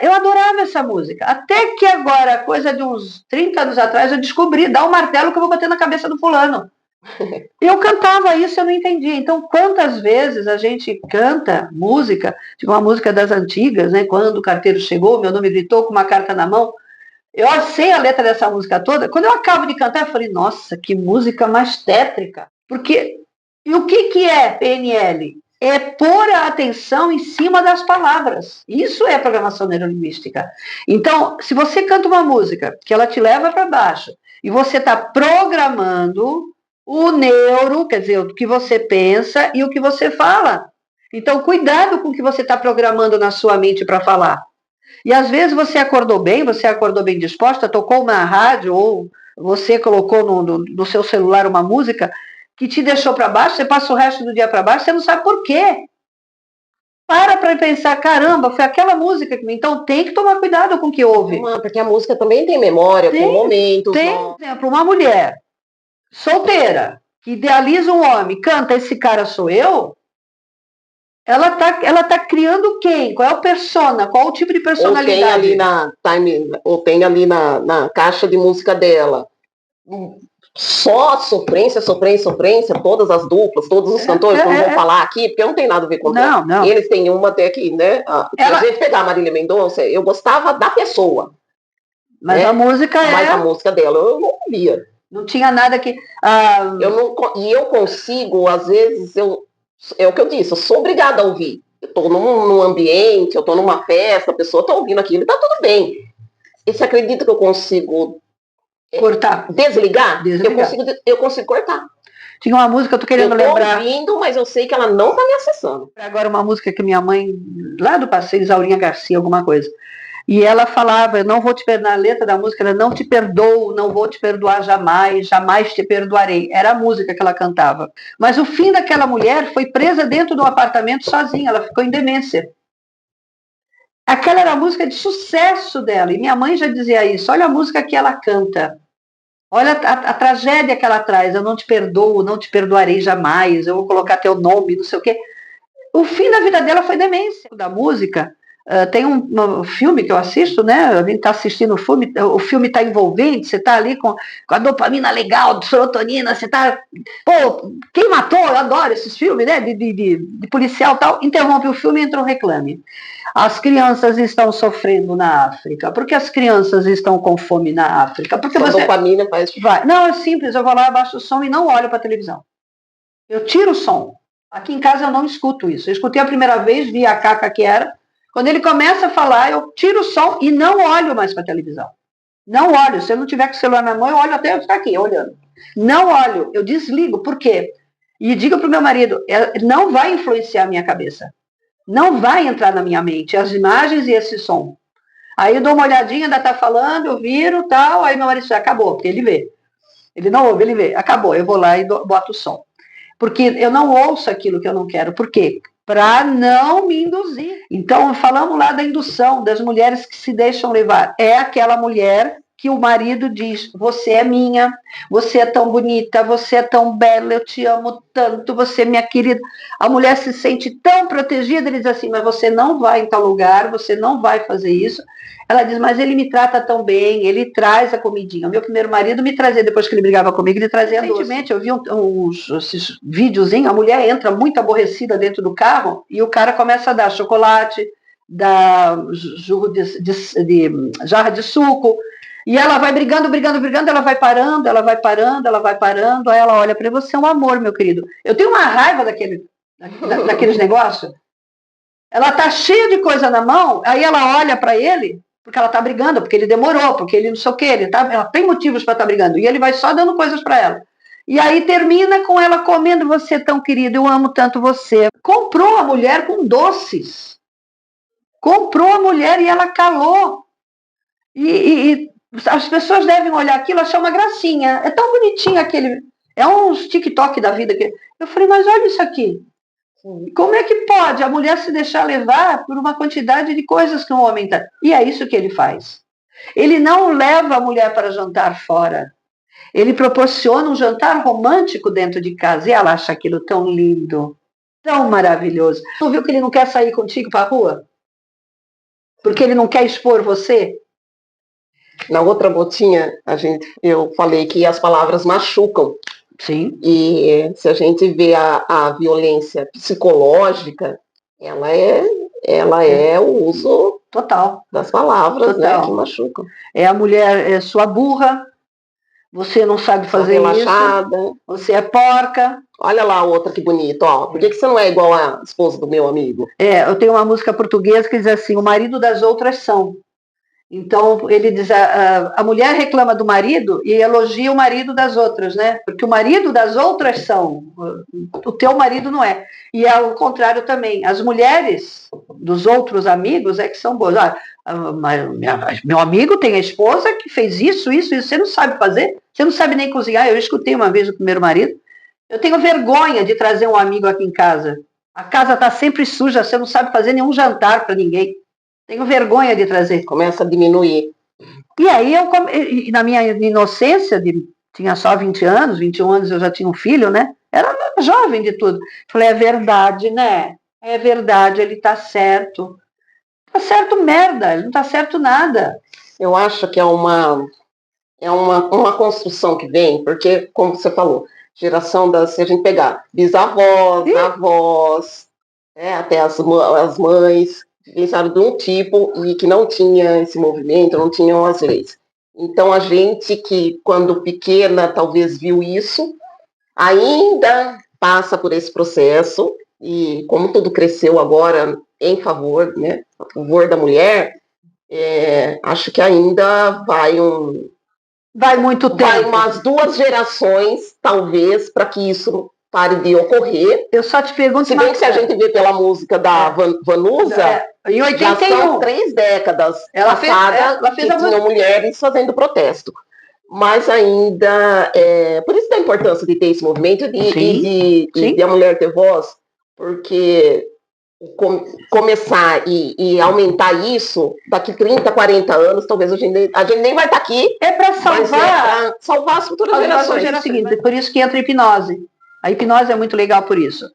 Eu adorava essa música. Até que agora, coisa de uns 30 anos atrás, eu descobri, dá um martelo que eu vou bater na cabeça do fulano. Eu cantava isso, eu não entendia. Então, quantas vezes a gente canta música, tipo uma música das antigas, né? Quando o carteiro chegou, meu nome gritou com uma carta na mão. Eu sei a letra dessa música toda. Quando eu acabo de cantar, eu falei, nossa, que música mais tétrica. Porque, e o que é PNL? É pôr a atenção em cima das palavras. Isso é programação neurolinguística. Então, se você canta uma música que ela te leva para baixo e você está programando o neuro, quer dizer, o que você pensa e o que você fala. Então, cuidado com o que você está programando na sua mente para falar. E às vezes você acordou bem disposta, tocou uma rádio ou você colocou no seu celular uma música que te deixou para baixo, você passa o resto do dia para baixo, você não sabe por quê. Para pensar, caramba, foi aquela música que... Então tem que tomar cuidado com o que ouve. Porque a música também tem memória, tem momentos. Tem, por exemplo, uma mulher solteira que idealiza um homem, canta Esse Cara Sou Eu, ela tá criando quem? Qual é o persona? Qual o tipo de personalidade? Ou tem ali na caixa de música dela só sofrência, todas as duplas, todos os cantores, não vou falar aqui, porque não tem nada a ver com não. Eles têm uma até aqui, né? Se a gente pegar a Marília Mendonça, eu gostava da pessoa. Mas né? Mas a música dela eu não ouvia. Não tinha nada que... eu consigo, às vezes, é o que eu disse, eu sou obrigada a ouvir. Eu estou num ambiente, eu estou numa festa, a pessoa está ouvindo aquilo, está tudo bem. E você acredita que eu consigo... cortar. Desligar? Eu consigo cortar. Tinha uma música, eu tô querendo lembrar. Eu tô ouvindo, mas eu sei que ela não tá me acessando. Agora uma música que minha mãe, lá do Passeio, Isaurinha Garcia, alguma coisa. E ela falava, eu não vou te perdoar, na letra da música era não te perdoo, não vou te perdoar jamais, jamais te perdoarei. Era a música que ela cantava. Mas o fim daquela mulher foi presa dentro do apartamento sozinha, ela ficou em demência. Aquela era a música de sucesso dela, e minha mãe já dizia isso, olha a música que ela canta. Olha a tragédia que ela traz, eu não te perdoo, não te perdoarei jamais, eu vou colocar teu nome, não sei o quê. O fim da vida dela foi demência. Da música, Tem um filme que eu assisto, né? A gente está assistindo o filme está envolvente, você está ali com a dopamina legal, serotonina, você está. Pô, quem matou? Eu adoro esses filmes, né? De policial e tal. Interrompe o filme e entra um reclame. As crianças estão sofrendo na África. Por que as crianças estão com fome na África? Porque a dopamina faz. Vai. Não, é simples, eu vou lá, abaixo o som e não olho para a televisão. Eu tiro o som. Aqui em casa eu não escuto isso. Eu escutei a primeira vez, vi a caca que era. Quando ele começa a falar, eu tiro o som e não olho mais para a televisão. Não olho. Se eu não tiver com o celular na mão, eu olho até eu ficar aqui, olhando. Não olho. Eu desligo. Por quê? E digo para o meu marido, não vai influenciar a minha cabeça. Não vai entrar na minha mente as imagens e esse som. Aí eu dou uma olhadinha, ainda está falando, eu viro, tal, aí meu marido diz, acabou, porque ele vê. Ele não ouve, ele vê. Acabou, eu vou lá e boto o som. Porque eu não ouço aquilo que eu não quero. Por quê? Para não me induzir. Então, falamos lá da indução, das mulheres que se deixam levar. É aquela mulher que o marido diz, você é minha, você é tão bonita, você é tão bela, eu te amo tanto, você é minha querida. A mulher se sente tão protegida, ele diz assim, mas você não vai em tal lugar, você não vai fazer isso. Ela diz, mas ele me trata tão bem, ele traz a comidinha. O meu primeiro marido me trazia, depois que ele brigava comigo, ele trazia doce. Recentemente eu vi esses videozinhos, a mulher entra muito aborrecida dentro do carro e o cara começa a dar chocolate, dar jarra de suco, e ela vai brigando, ela vai parando, aí ela olha para ele, você é um amor, meu querido. Eu tenho uma raiva daqueles negócios. Ela tá cheia de coisa na mão, aí ela olha para ele, porque ela tá brigando, porque ele demorou, porque ele não sei o que, ela tem motivos para estar brigando, e ele vai só dando coisas para ela. E aí termina com ela comendo, você tão querido, eu amo tanto você. Comprou a mulher com doces. Comprou a mulher e ela calou. E as pessoas devem olhar aquilo e achar uma gracinha. É tão bonitinho aquele. É uns TikTok da vida. Eu falei, mas olha isso aqui. Como é que pode a mulher se deixar levar por uma quantidade de coisas que um homem está? E é isso que ele faz. Ele não leva a mulher para jantar fora. Ele proporciona um jantar romântico dentro de casa. E ela acha aquilo tão lindo, tão maravilhoso. Tu viu que ele não quer sair contigo para a rua? Porque ele não quer expor você? Na outra gotinha, eu falei que as palavras machucam. Sim. E se a gente vê a violência psicológica, ela é o uso total das palavras, né, que machucam. É a mulher, é sua burra, você não sabe fazer relaxada. Isso, você é porca. Olha lá a outra que bonita, ó. Por que você não é igual a esposa do meu amigo? Eu tenho uma música portuguesa que diz assim, o marido das outras são. Então, ele diz, a mulher reclama do marido e elogia o marido das outras, né? Porque o marido das outras são, o teu marido não é. E é o contrário também. As mulheres dos outros amigos é que são boas. Meu amigo tem a esposa que fez isso. Você não sabe fazer? Você não sabe nem cozinhar? Eu escutei uma vez o primeiro marido. Eu tenho vergonha de trazer um amigo aqui em casa. A casa está sempre suja, você não sabe fazer nenhum jantar para ninguém. Tenho vergonha de trazer. Começa a diminuir. E aí, na minha inocência, tinha só 20 anos, 21 anos eu já tinha um filho, né? Era jovem de tudo. Falei, é verdade, né? É verdade, ele tá certo. Tá certo merda, ele não tá certo nada. Eu acho que é uma construção que vem, porque, como você falou, se a gente pegar bisavós, avós, até as mães, pensaram de um tipo e que não tinha esse movimento, não tinham as leis. Então, a gente que, quando pequena, talvez viu isso, ainda passa por esse processo, e como tudo cresceu agora em favor, né, a favor da mulher, acho que ainda vai muito tempo. Vai umas 2 gerações, talvez, para que isso pare de ocorrer. Eu só te pergunto... Se bem que se a gente vê pela música da Vanusa, em 81, já são 3 décadas passadas que tinham mulheres fazendo protesto. Mas ainda... por isso da importância de ter esse movimento e de a mulher ter voz, porque começar e aumentar isso, daqui 30, 40 anos, talvez a gente nem vai estar aqui. É para salvar as futuras gerações. É o seguinte, por isso que entra a hipnose. A hipnose é muito legal por isso.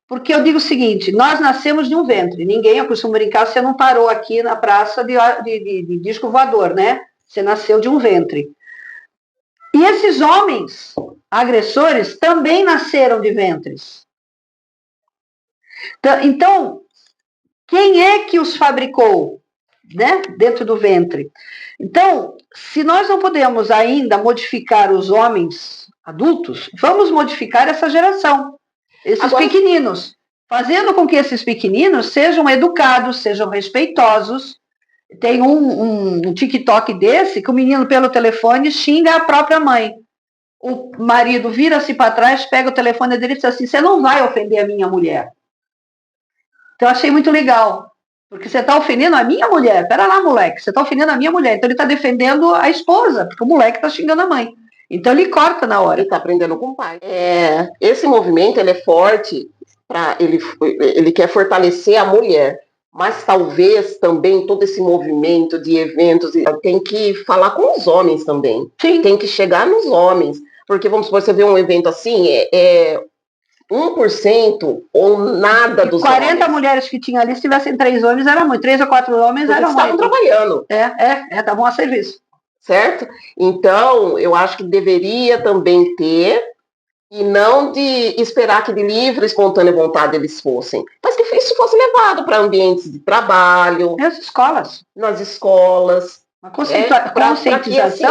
Porque eu digo o seguinte, nós nascemos de um ventre. Ninguém, eu costumo brincar, você não parou aqui na praça de disco voador, né? Você nasceu de um ventre. E esses homens agressores também nasceram de ventres. Então, quem é que os fabricou, né? Dentro do ventre? Então, se nós não podemos ainda modificar os homens adultos, vamos modificar essa geração. Esses pequeninos, fazendo com que esses pequeninos sejam educados, sejam respeitosos. Tem um TikTok desse que o menino pelo telefone xinga a própria mãe. O marido vira-se para trás, pega o telefone dele e diz assim, você não vai ofender a minha mulher. Então eu achei muito legal, porque você está ofendendo a minha mulher. Pera lá, moleque, você está ofendendo a minha mulher. Então ele está defendendo a esposa, porque o moleque está xingando a mãe. Então ele corta na hora. Ele está aprendendo com o pai. Esse movimento ele é forte, ele quer fortalecer a mulher, mas talvez também todo esse movimento de eventos tem que falar com os homens também. Sim. Tem que chegar nos homens. Porque, vamos supor, você vê um evento assim, 1% ou nada dos 40 homens. Mulheres que tinha ali, se tivessem 3 homens, era muito. 3 ou 4 homens porque eram muito. Estavam trabalhando. Estavam a serviço. Certo? Então, eu acho que deveria também ter, e não de esperar que de livre, espontânea vontade eles fossem, mas que isso fosse levado para ambientes de trabalho. Nas escolas. Nas escolas. Uma conscientização. Que, assim,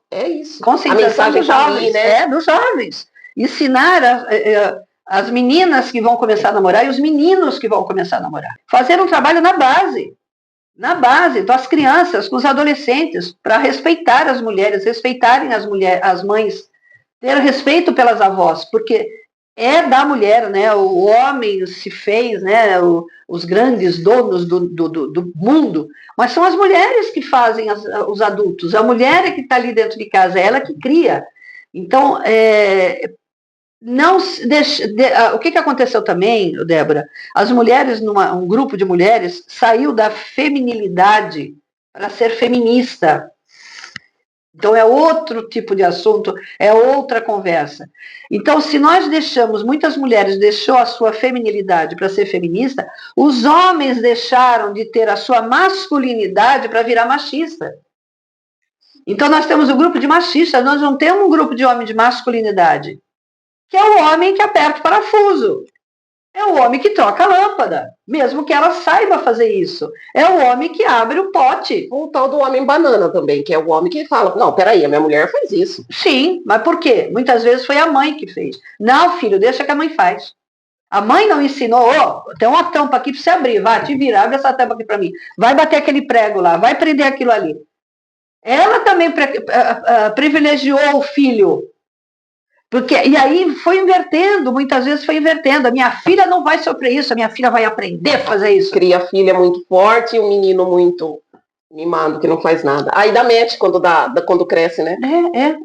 é isso. Conscientização dos jovens, né? Dos jovens. Ensinar as meninas que vão começar a namorar e os meninos que vão começar a namorar. Fazer um trabalho na base. Na base, então, as crianças, com os adolescentes, para respeitar as mulheres, respeitarem as mães, ter respeito pelas avós, porque é da mulher, né? O homem se fez, né? Os grandes donos do mundo, mas são as mulheres que fazem os adultos, a mulher é que está ali dentro de casa, é ela que cria. Então, o que aconteceu também, Débora? As mulheres, um grupo de mulheres, saiu da feminilidade para ser feminista. Então, é outro tipo de assunto, é outra conversa. Então, se nós muitas mulheres deixou a sua feminilidade para ser feminista, os homens deixaram de ter a sua masculinidade para virar machista. Então, nós temos um grupo de machistas, nós não temos um grupo de homem de masculinidade, que é o homem que aperta o parafuso. É o homem que troca a lâmpada, mesmo que ela saiba fazer isso. É o homem que abre o pote. O tal do homem banana também, que é o homem que fala, não, peraí, a minha mulher faz isso. Sim, mas por quê? Muitas vezes foi a mãe que fez. Não, filho, deixa que a mãe faz. A mãe não ensinou, tem uma tampa aqui para você abrir, vai, te vira, abre essa tampa aqui para mim. Vai bater aquele prego lá, vai prender aquilo ali. Ela também privilegiou o filho. E aí foi invertendo, muitas vezes foi invertendo. A minha filha não vai sofrer isso, a minha filha vai aprender a fazer isso. Cria a filha muito forte e um menino muito mimado, que não faz nada. Aí dá match quando cresce, né?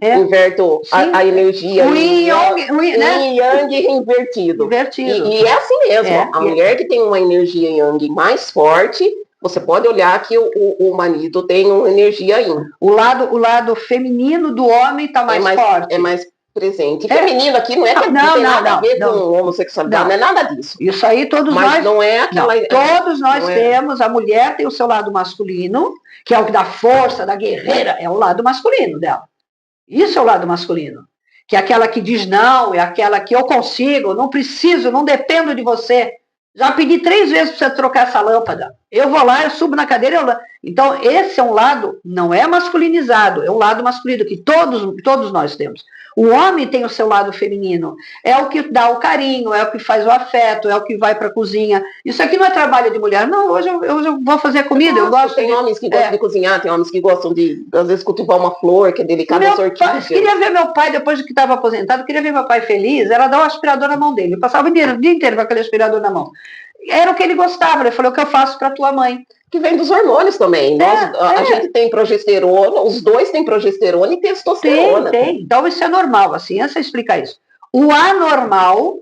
Inverte a energia. O yin yang invertido. E é assim mesmo. A mulher que tem uma energia yang mais forte, você pode olhar que o marido tem uma energia yin. O lado feminino do homem está mais forte. É mais presente. E feminino aqui não é que tem nada a ver com homossexualidade, não é nada disso. Isso aí todos nós... não é aquela... Todos nós temos, a mulher tem o seu lado masculino, que é o da força, da guerreira, é o lado masculino dela. Isso é o lado masculino. Que é aquela que diz não, é aquela que eu consigo, não preciso, não dependo de você. Já pedi 3 vezes para você trocar essa lâmpada. Eu vou lá, eu subo na cadeira. Então, esse é um lado, não é masculinizado, é um lado masculino que todos nós temos. O homem tem o seu lado feminino, é o que dá o carinho, é o que faz o afeto, é o que vai para a cozinha. Isso aqui não é trabalho de mulher, não, hoje eu vou fazer comida, eu gosto. Tem homens que gostam de cozinhar, tem homens que gostam de, às vezes, cultivar uma flor, que é delicada, as orquídeas. Queria ver meu pai, depois que estava aposentado, queria ver meu pai feliz, era dar um aspirador na mão dele. Eu passava o dia inteiro com aquele aspirador na mão. Era o que ele gostava, ele falou, o que eu faço para tua mãe. Que vem dos hormônios também. A gente tem progesterona, os dois têm progesterona e testosterona. Tem. Então isso é normal, a ciência explica isso. O anormal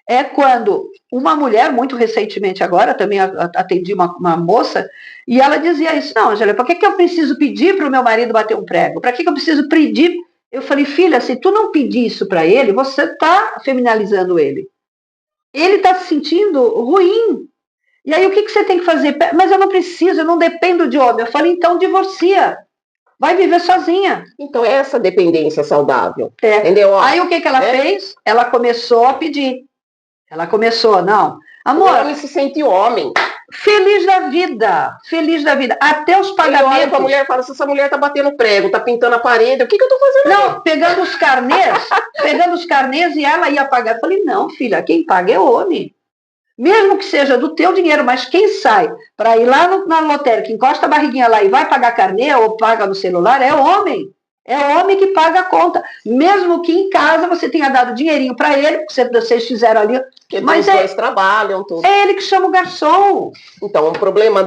é quando uma mulher, muito recentemente agora, também atendi uma moça, e ela dizia isso, não, Angélica, por que eu preciso pedir para o meu marido bater um prego? Para que eu preciso pedir? Eu falei, filha, se tu não pedir isso para ele, você está feminalizando ele. ele está se sentindo ruim. E aí o que você tem que fazer? Mas eu não preciso, eu não dependo de homem. Eu falei, então divorcia. Vai viver sozinha. Então, é essa dependência saudável. Entendeu? Aí o que ela fez? Ela começou a pedir. Ela começou, não. Amor. O homem se sente homem. Feliz da vida. Feliz da vida. Até os pagamentos. Ele olha pra mulher e fala, se essa mulher tá batendo prego, tá pintando a parede, o que eu tô fazendo? Não, pegando os carnês e ela ia pagar. Eu falei, não, filha, quem paga é o homem. Mesmo que seja do teu dinheiro, mas quem sai para ir lá na lotérica, encosta a barriguinha lá e vai pagar carnê ou paga no celular, é o homem. É o homem que paga a conta. Mesmo que em casa você tenha dado dinheirinho para ele, porque vocês fizeram ali. Porque mas os dois trabalham. Tudo. É ele que chama o garçom. Então, o problema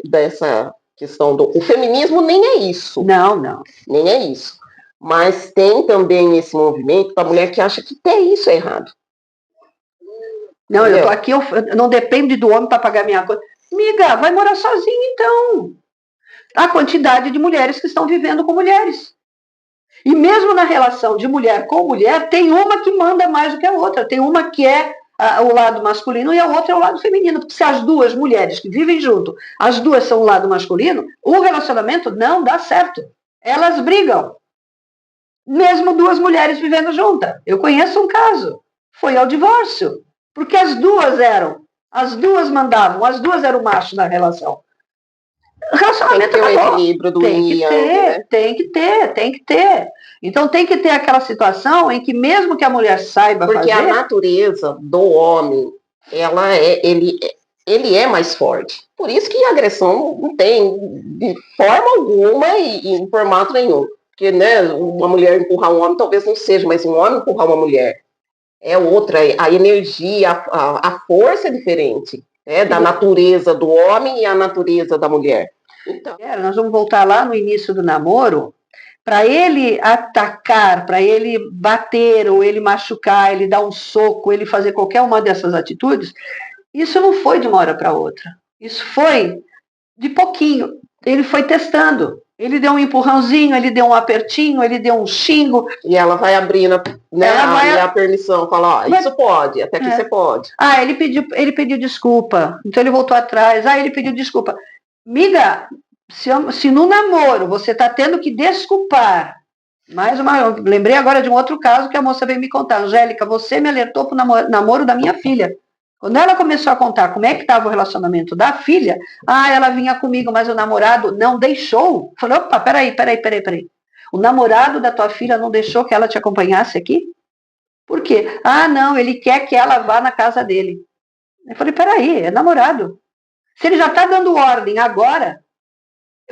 dessa questão o feminismo nem é isso. Não. Nem é isso. Mas tem também esse movimento da mulher que acha que até isso é errado. Não, eu tô aqui, eu não depende do homem para pagar minha conta. Amiga, vai morar sozinha então. A quantidade de mulheres que estão vivendo com mulheres. E mesmo na relação de mulher com mulher, tem uma que manda mais do que a outra. Tem uma que é o lado masculino e a outra é o lado feminino. Porque se as duas mulheres que vivem junto, as duas são o lado masculino, o relacionamento não dá certo. Elas brigam. Mesmo duas mulheres vivendo juntas. Eu conheço um caso. Foi ao divórcio. Porque as duas mandavam, as duas eram macho na relação. O relacionamento tem que ter o equilíbrio do yin e yang, né? Tem que ter. Então tem que ter aquela situação em que mesmo que a mulher saiba fazer... Porque a natureza do homem, ele é mais forte. Por isso que a agressão não tem de forma alguma e em formato nenhum. Porque, né, uma mulher empurrar um homem talvez não seja, mas um homem empurrar uma mulher é outra. A energia, a força é diferente, né, da natureza do homem e a natureza da mulher. Então, nós vamos voltar lá no início do namoro. Para ele atacar, para ele bater, ou ele machucar, ele dar um soco, ele fazer qualquer uma dessas atitudes, isso não foi de uma hora para outra. Isso foi de pouquinho. Ele foi testando. Ele deu um empurrãozinho, ele deu um apertinho, ele deu um xingo. E ela vai abrindo, né, a permissão, fala, isso pode, até que você pode. Ele pediu desculpa, então ele voltou atrás, ele pediu desculpa. Miga, se no namoro você está tendo que desculpar, eu lembrei agora de um outro caso que a moça veio me contar. Angélica, você me alertou para o namoro da minha filha. Quando ela começou a contar como é que estava o relacionamento da filha, ela vinha comigo, mas o namorado não deixou. Falei, opa, peraí. O namorado da tua filha não deixou que ela te acompanhasse aqui? Por quê? Não, ele quer que ela vá na casa dele. Eu falei, peraí, é namorado. Se ele já está dando ordem agora,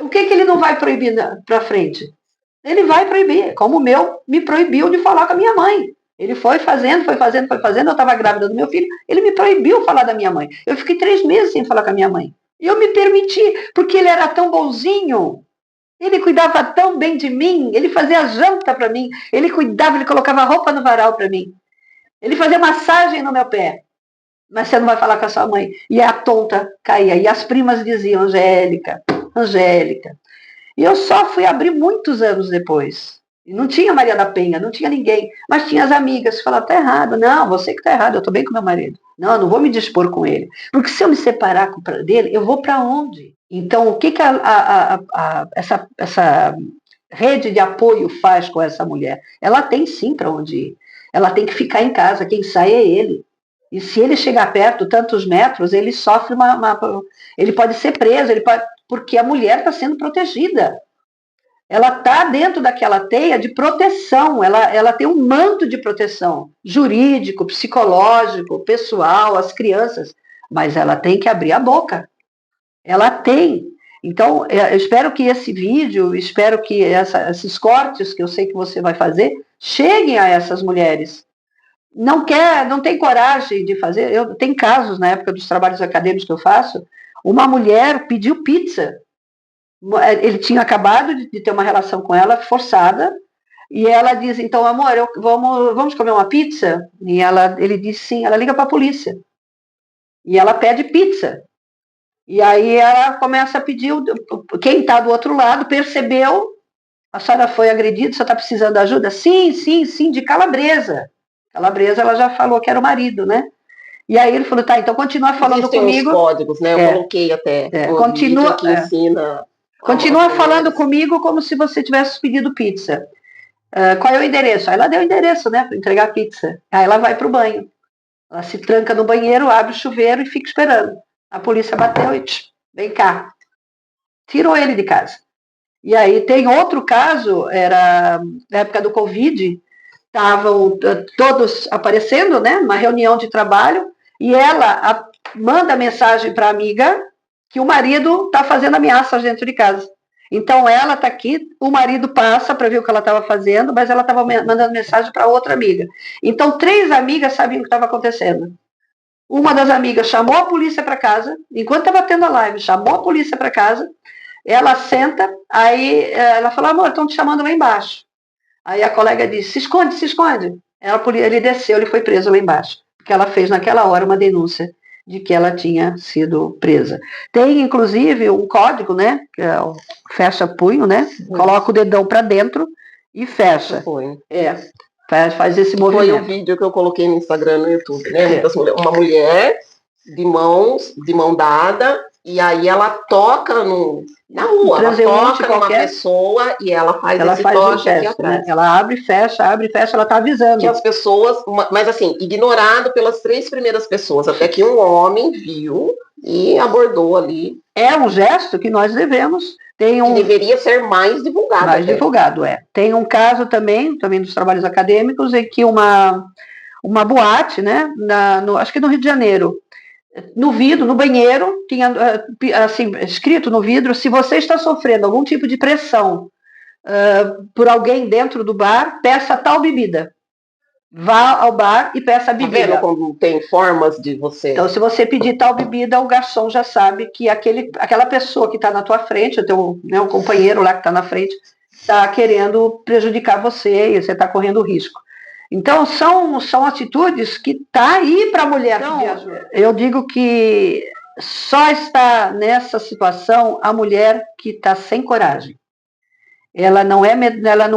o que ele não vai proibir para frente? Ele vai proibir, como o meu me proibiu de falar com a minha mãe. Ele foi fazendo, eu estava grávida do meu filho, ele me proibiu falar da minha mãe. Eu fiquei 3 meses sem falar com a minha mãe. E eu me permiti, porque ele era tão bonzinho, ele cuidava tão bem de mim, ele fazia janta para mim, ele cuidava, ele colocava roupa no varal para mim, ele fazia massagem no meu pé. Mas você não vai falar com a sua mãe. E a tonta caía. E as primas diziam, Angélica. E eu só fui abrir muitos anos depois. E não tinha Maria da Penha, não tinha ninguém. Mas tinha as amigas que falavam, tá errado. Não, você que tá errado, eu tô bem com meu marido. Não, eu não vou me dispor com ele. Porque se eu me separar dele, eu vou para onde? Então, o que essa rede de apoio faz com essa mulher? Ela tem sim para onde ir. Ela tem que ficar em casa, quem sai é ele. E se ele chegar perto, tantos metros, ele sofre ele pode ser preso, porque a mulher está sendo protegida. Ela está dentro daquela teia de proteção, ela tem um manto de proteção, jurídico, psicológico, pessoal, as crianças, mas ela tem que abrir a boca. Ela tem. Então, eu espero que esse vídeo, espero que esses cortes que eu sei que você vai fazer, cheguem a essas mulheres. Não tem coragem de fazer. Tem casos, na época dos trabalhos acadêmicos que eu faço, uma mulher pediu pizza. Ele tinha acabado de ter uma relação com ela, forçada, e ela diz, então, amor, vamos comer uma pizza? E ele diz sim, ela liga para a polícia. E ela pede pizza. E aí ela começa a pedir, quem está do outro lado percebeu, a senhora foi agredida, você está precisando de ajuda? Sim, de Calabresa. Calabresa, ela já falou que era o marido, né? E aí ele falou, tá, então continua falando Existem comigo. Os códigos, né? Eu coloquei até um vídeo que ensina. Continua falando comigo como se você tivesse pedido pizza. Qual é o endereço? Aí ela deu o endereço, né, para entregar a pizza. Aí ela vai pro banho. Ela se tranca no banheiro, abre o chuveiro e fica esperando. A polícia bateu e vem cá. Tirou ele de casa. E aí tem outro caso, era na época do Covid, estavam todos aparecendo, né, uma reunião de trabalho, e ela manda mensagem para a amiga que o marido está fazendo ameaças dentro de casa. Então ela está aqui, o marido passa para ver o que ela estava fazendo, mas ela estava mandando mensagem para outra amiga. Então 3 amigas sabiam o que estava acontecendo. Uma das amigas chamou a polícia para casa, enquanto estava tendo a live, chamou a polícia para casa, ela senta, aí ela falou, amor, estão te chamando lá embaixo. Aí a colega disse, se esconde, se esconde. Ele desceu, ele foi preso lá embaixo, porque ela fez naquela hora uma denúncia de que ela tinha sido presa. Tem, inclusive, um código, né, que é o fecha punho, né, coloca o dedão para dentro e fecha. Faz esse movimento. Foi o vídeo que eu coloquei no Instagram, no YouTube, né, uma mulher de mão dada, e aí ela toca na rua, ela toca numa pessoa e ela faz esse toque aqui atrás. Né? Ela abre e fecha, ela tá avisando. Que as pessoas, mas assim, ignorado pelas 3 primeiras pessoas, até que um homem viu e abordou ali. É um gesto que nós devemos. Que deveria ser mais divulgado. Mais divulgado, Tem um caso também dos trabalhos acadêmicos, em que uma boate, né, acho que no Rio de Janeiro, no vidro, no banheiro, tinha assim, escrito no vidro, se você está sofrendo algum tipo de pressão por alguém dentro do bar, peça tal bebida. Vá ao bar e peça a bebida. Tá vendo como tem formas de você... Então, se você pedir tal bebida, o garçom já sabe que aquela pessoa que está na tua frente, o teu, né, o companheiro lá que está na frente, está querendo prejudicar você e você está correndo risco. Então, são atitudes que tá aí para a mulher pedir ajuda. Eu digo que só está nessa situação a mulher que está sem coragem. Ela não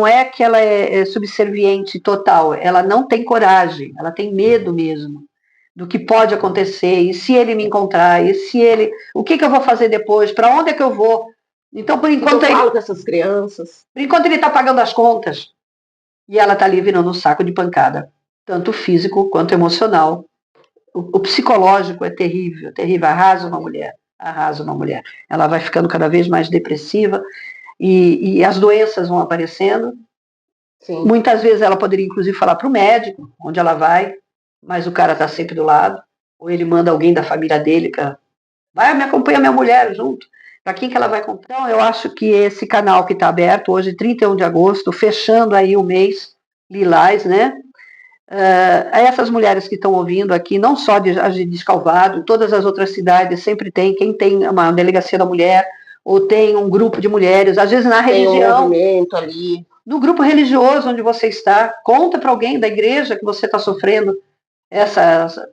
é que ela é subserviente total, ela não tem coragem, ela tem medo mesmo do que pode acontecer, e se ele me encontrar, o que eu vou fazer depois, para onde é que eu vou? Então, por enquanto... Eu falo dessas crianças. Por enquanto ele está pagando as contas, e ela está ali virando um saco de pancada, tanto físico quanto emocional. O psicológico é terrível, arrasa uma mulher. Ela vai ficando cada vez mais depressiva, e as doenças vão aparecendo. Sim. Muitas vezes ela poderia, inclusive, falar para o médico onde ela vai, mas o cara está sempre do lado, ou ele manda alguém da família dele para... Vai, me acompanha minha mulher junto. Para quem que ela vai comprar? Então, eu acho que esse canal que está aberto hoje, 31 de agosto, fechando aí o mês Lilás, né? Essas mulheres que estão ouvindo aqui, não só de Calvado, todas as outras cidades sempre tem, quem tem uma delegacia da mulher, ou tem um grupo de mulheres, às vezes na religião. Tem um movimento ali. No grupo religioso onde você está, conta para alguém da igreja que você está sofrendo,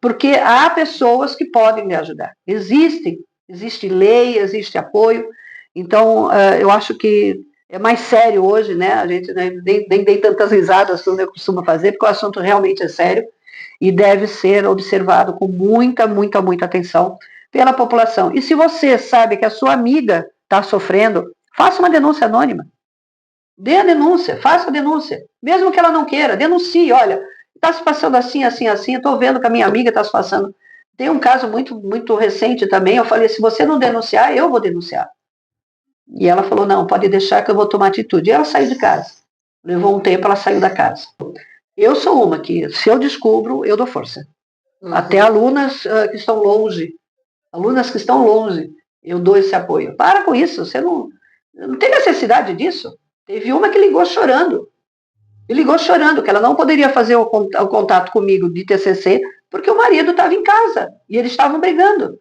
porque há pessoas que podem lhe ajudar. Existe lei, existe apoio. Então, eu acho que é mais sério hoje, né? A gente nem dei tantas risadas como eu costumo fazer, porque o assunto realmente é sério e deve ser observado com muita, muita, muita atenção pela população. E se você sabe que a sua amiga está sofrendo, faça uma denúncia anônima. Dê a denúncia, faça a denúncia. Mesmo que ela não queira, denuncie. Olha, está se passando assim, assim, assim, eu estou vendo que a minha amiga está se passando. Tem um caso muito, muito recente também, eu falei, se você não denunciar, eu vou denunciar. E ela falou, não, pode deixar que eu vou tomar atitude. E ela saiu de casa. Levou um tempo, ela saiu da casa. Eu sou uma que, se eu descubro, eu dou força. Até alunas que estão longe, eu dou esse apoio. Para com isso, você não tem necessidade disso. Teve uma que ligou chorando. Que ela não poderia fazer o contato comigo de TCC, porque o marido estava em casa, e eles estavam brigando.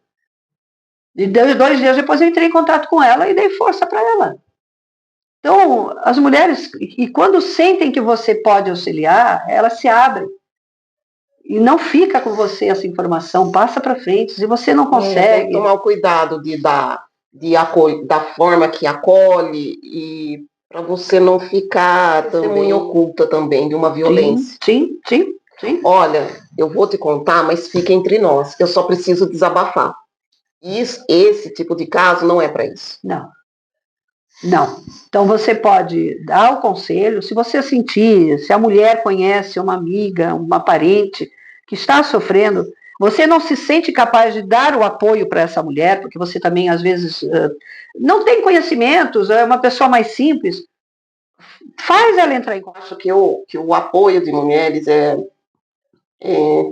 E 2 dias depois eu entrei em contato com ela e dei força para ela. Então, as mulheres, e quando sentem que você pode auxiliar, elas se abrem. E não fica com você essa informação, passa para frente. Se você não consegue... Tem que tomar o cuidado da forma que acolhe, e para você não ficar também oculta também de uma violência. Sim. Sim. Olha, eu vou te contar, mas fica entre nós. Eu só preciso desabafar. Esse tipo de caso não é para isso. Não. Então você pode dar o conselho, se você sentir, se a mulher conhece uma amiga, uma parente que está sofrendo, você não se sente capaz de dar o apoio para essa mulher, porque você também às vezes não tem conhecimentos, é uma pessoa mais simples, faz ela entrar em contato. Acho que o apoio de mulheres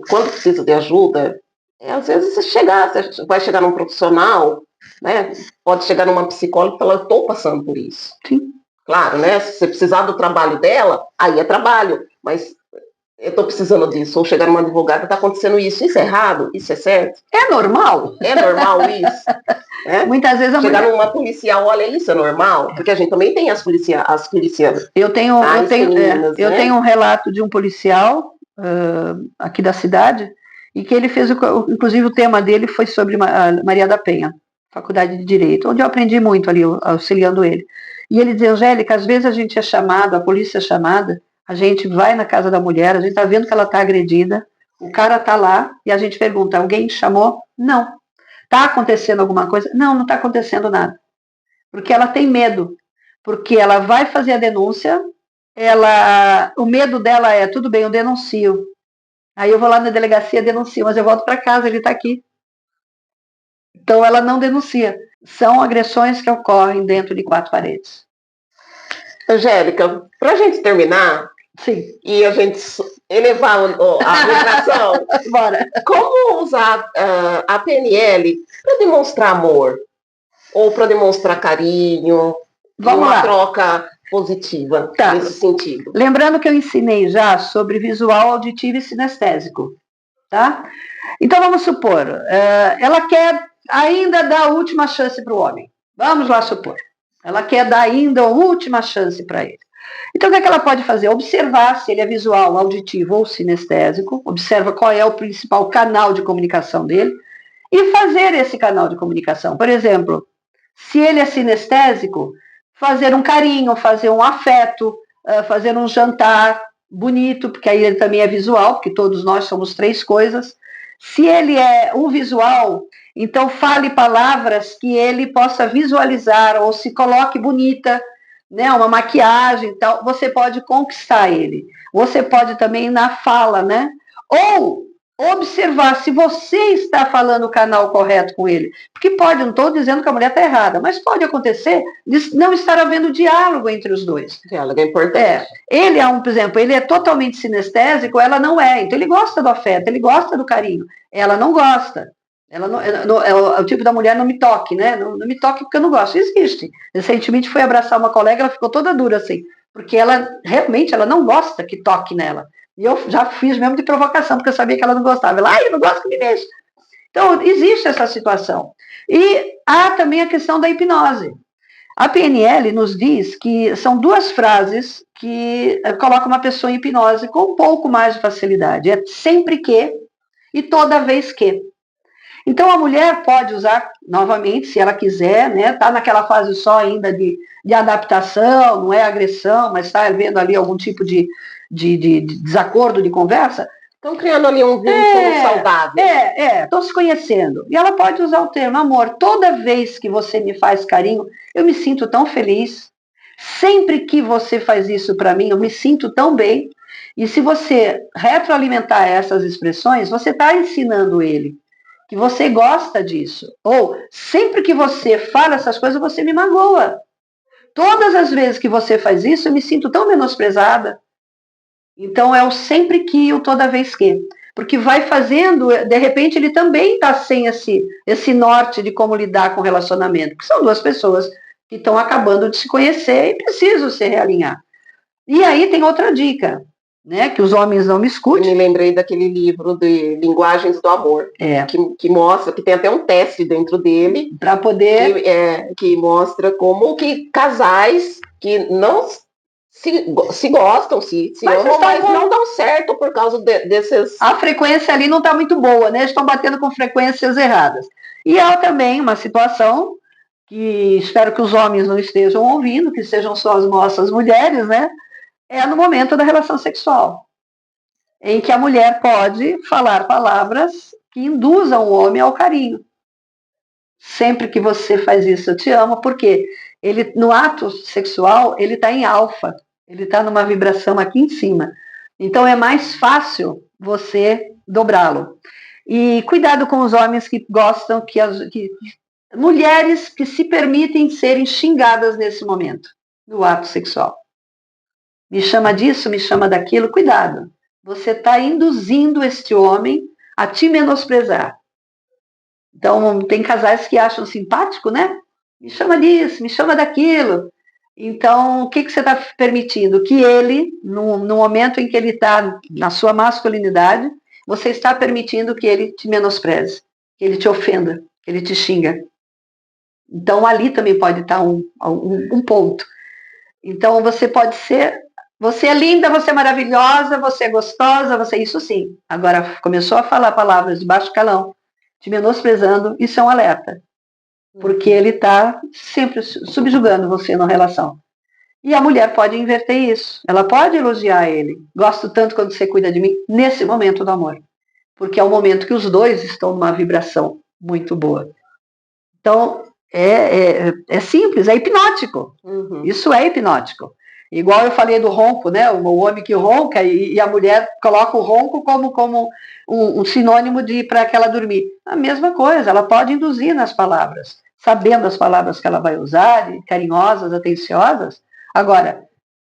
quando precisa de ajuda, às vezes você vai chegar num profissional, né? Pode chegar numa psicóloga e falar, eu estou passando por isso. Sim. Claro, né? Se você precisar do trabalho dela, aí é trabalho, mas eu estou precisando disso. Ou chegar numa advogada, está acontecendo isso. Isso é errado? Isso é certo? É normal? É normal isso? Muitas vezes chegar numa policial, olha, isso é normal? Porque a gente também tem as policiais. Eu tenho um relato de um policial aqui da cidade, e que ele fez, inclusive o tema dele foi sobre Maria da Penha, Faculdade de Direito, onde eu aprendi muito ali, auxiliando ele. E ele dizia, Angélica, às vezes a gente é chamado, a polícia é chamada, a gente vai na casa da mulher, a gente está vendo que ela está agredida, o cara está lá, e a gente pergunta, alguém te chamou? Não. Está acontecendo alguma coisa? Não está acontecendo nada. Porque ela tem medo, porque ela vai fazer a denúncia, o medo dela é, tudo bem, eu denuncio. Aí eu vou lá na delegacia, denuncio, mas eu volto para casa, ele está aqui. Então ela não denuncia. São agressões que ocorrem dentro de 4 paredes. Angélica, para a gente terminar, sim, e a gente elevar a vibração, bora. Como usar a PNL para demonstrar amor? Ou para demonstrar carinho? Vamos lá. Troca positiva nesse sentido. Lembrando que eu ensinei já sobre visual, auditivo e sinestésico, tá? Então vamos supor, ela quer ainda dar a última chance para o homem. Vamos lá supor. Ela quer dar ainda a última chance para ele. Então o que ela pode fazer? Observar se ele é visual, auditivo ou sinestésico, observa qual é o principal canal de comunicação dele e fazer esse canal de comunicação. Por exemplo, se ele é sinestésico, fazer um carinho, fazer um afeto, fazer um jantar bonito, porque aí ele também é visual, porque todos nós somos 3 coisas. Se ele é um visual, então fale palavras que ele possa visualizar, ou se coloque bonita, né, uma maquiagem e tal, você pode conquistar ele. Você pode também na fala, né? Ou observar se você está falando o canal correto com ele. Porque pode, não estou dizendo que a mulher está errada, mas pode acontecer de não estar havendo diálogo entre os dois. Diálogo é importante. Ele por exemplo, ele é totalmente sinestésico, ela não é. Então ele gosta do afeto, ele gosta do carinho. Ela não gosta. Ela não, é o tipo da mulher, não me toque, né? Não me toque porque eu não gosto. Existe. Recentemente fui abraçar uma colega, ela ficou toda dura assim, porque ela realmente não gosta que toque nela. E eu já fiz mesmo de provocação, porque eu sabia que ela não gostava. Ela, eu não gosto que me mexa. Então, existe essa situação. E há também a questão da hipnose. A PNL nos diz que são 2 frases que colocam uma pessoa em hipnose com um pouco mais de facilidade. É sempre que e toda vez que. Então, a mulher pode usar novamente, se ela quiser, né? Está naquela fase só ainda de adaptação, não é agressão, mas está havendo ali algum tipo de desacordo de conversa. Estão criando ali um vínculo saudável. Estão se conhecendo. E ela pode usar o termo amor. Toda vez que você me faz carinho, eu me sinto tão feliz. Sempre que você faz isso para mim, eu me sinto tão bem. E se você retroalimentar essas expressões, você está ensinando ele que você gosta disso. Ou, sempre que você fala essas coisas, você me magoa. Todas as vezes que você faz isso, eu me sinto tão menosprezada. Então, é o sempre que e o toda vez que. Porque vai fazendo, de repente, ele também está sem esse norte de como lidar com o relacionamento. Porque são 2 pessoas que estão acabando de se conhecer e precisam se realinhar. E aí tem outra dica, né, que os homens não me escutem. Eu me lembrei daquele livro de Linguagens do Amor, que mostra, que tem até um teste dentro dele. Para poder... Que mostra como que casais que não... Se gostam, se amam, mas não dão certo por causa desses... A frequência ali não está muito boa, né? Estão batendo com frequências erradas. E há também uma situação que espero que os homens não estejam ouvindo, que sejam só as nossas mulheres, né? É no momento da relação sexual. em que a mulher pode falar palavras que induzam o homem ao carinho. Sempre que você faz isso, eu te amo, porque ele, no ato sexual, ele está em alfa, ele está numa vibração aqui em cima. Então é mais fácil você dobrá-lo. E cuidado com os homens que gostam, mulheres que se permitem serem xingadas nesse momento, no ato sexual. Me chama disso, me chama daquilo, cuidado. Você está induzindo este homem a te menosprezar. Então, tem casais que acham simpático, né? Me chama disso, me chama daquilo. Então, o que você está permitindo? Que ele, no momento em que ele está na sua masculinidade, você está permitindo que ele te menospreze, que ele te ofenda, que ele te xinga. Então, ali também pode estar um ponto. Então, você pode ser... Você é linda, você é maravilhosa, você é gostosa, você é isso sim. Agora, começou a falar palavras de baixo calão, te menosprezando, isso é um alerta. Porque ele está sempre subjugando você na relação. E a mulher pode inverter isso. Ela pode elogiar ele. Gosto tanto quando você cuida de mim, nesse momento do amor. Porque é um momento que os dois estão numa vibração muito boa. Então, é simples, é hipnótico. Isso é hipnótico. Igual eu falei do ronco, né? O homem que ronca e a mulher coloca o ronco como um sinônimo para que ela dormir. A mesma coisa, ela pode induzir nas palavras, sabendo as palavras que ela vai usar, carinhosas, atenciosas. Agora...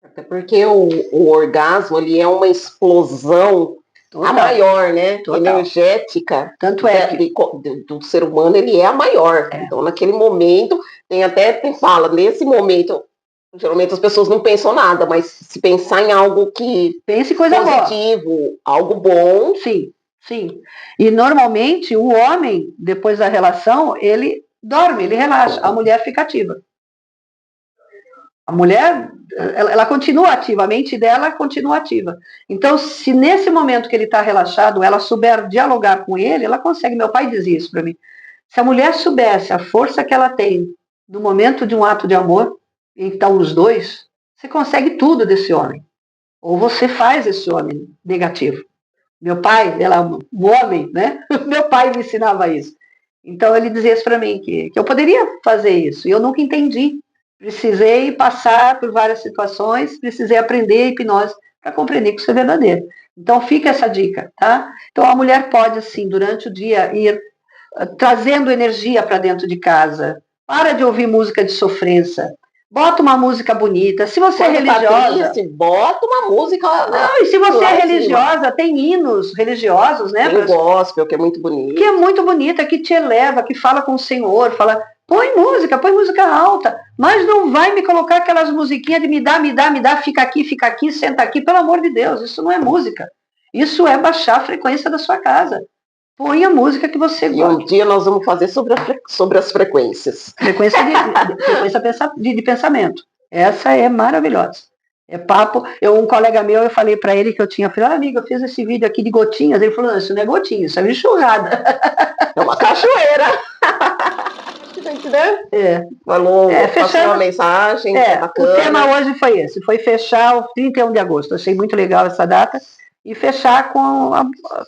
Até porque o orgasmo, ele é uma explosão a maior, né? Total. Energética. Tanto é do ser humano, ele é a maior. Então, naquele momento, quem fala, nesse momento... Geralmente as pessoas não pensam nada, mas se pensar em algo que pense coisa positivo, boa. Algo bom. Sim, sim. E normalmente o homem, depois da relação, ele dorme, ele relaxa. A mulher fica ativa. A mulher, ela continua ativa, a mente dela continua ativa. Então, se nesse momento que ele está relaxado, ela souber dialogar com ele, ela consegue. Meu pai dizia isso para mim. Se a mulher soubesse a força que ela tem no momento de um ato de amor, então os dois, você consegue tudo desse homem. Ou você faz esse homem negativo. Meu pai, um homem, né? Meu pai me ensinava isso. Então ele dizia isso para mim, que eu poderia fazer isso. E eu nunca entendi. Precisei passar por várias situações, precisei aprender hipnose para compreender que isso é verdadeiro. Então fica essa dica, tá? Então a mulher pode, assim, durante o dia, ir trazendo energia para dentro de casa. Para de ouvir música de sofrência. Bota uma música bonita. Se você é religiosa... bota uma música... Não, e se você é religiosa, tem hinos religiosos, né? Tem gospel, que é muito bonito. Que é muito bonita, que te eleva, que fala com o Senhor, fala... Põe música alta, mas não vai me colocar aquelas musiquinhas de me dá, fica aqui, senta aqui. Pelo amor de Deus, isso não é música. Isso é baixar a frequência da sua casa. Põe a música que você gosta. E um dia nós vamos fazer sobre as frequências. Frequência de pensamento. Essa é maravilhosa. É papo. Um colega meu, eu falei para ele que eu falei, amigo, eu fiz esse vídeo aqui de gotinhas. Ele falou, não, isso não é gotinha, isso é enxurrada. É uma cachoeira. Né? Falou, passou uma mensagem, bacana. O tema hoje foi esse, foi fechar o 31 de agosto. Achei muito legal essa data. E fechar com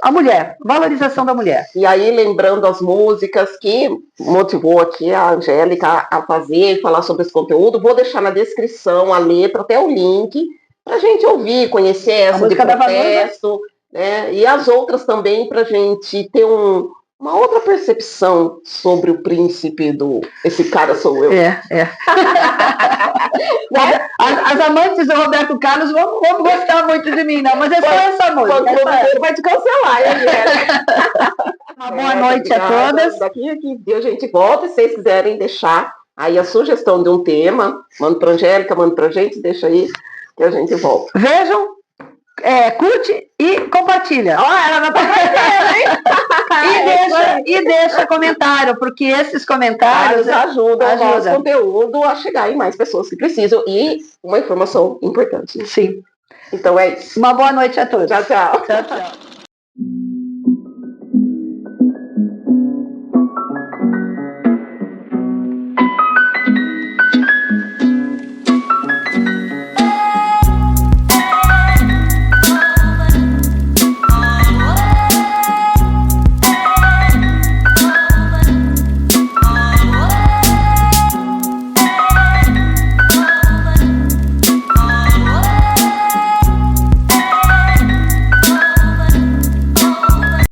a mulher, valorização da mulher. E aí, lembrando as músicas que motivou aqui a Angélica a fazer e falar sobre esse conteúdo, vou deixar na descrição a letra, até o link, pra gente ouvir, conhecer essa de protesto, né? E as outras também, pra gente ter uma outra percepção sobre o príncipe esse cara sou eu. As amantes do Roberto Carlos vão gostar muito de mim, não, mas é só essa música. O produtor vai te cancelar, hein, Uma boa noite a todas. Daqui a gente volta, se vocês quiserem deixar aí a sugestão de um tema, manda pra Angélica, manda pra gente, deixa aí que a gente volta. Vejam, curte e compartilha. Ela não tá E deixa comentário, porque esses comentários ajudam o nosso conteúdo a chegar em mais pessoas que precisam. E uma informação importante. Sim. Então é isso. Uma boa noite a todos. Tchau, tchau. Tchau, tchau.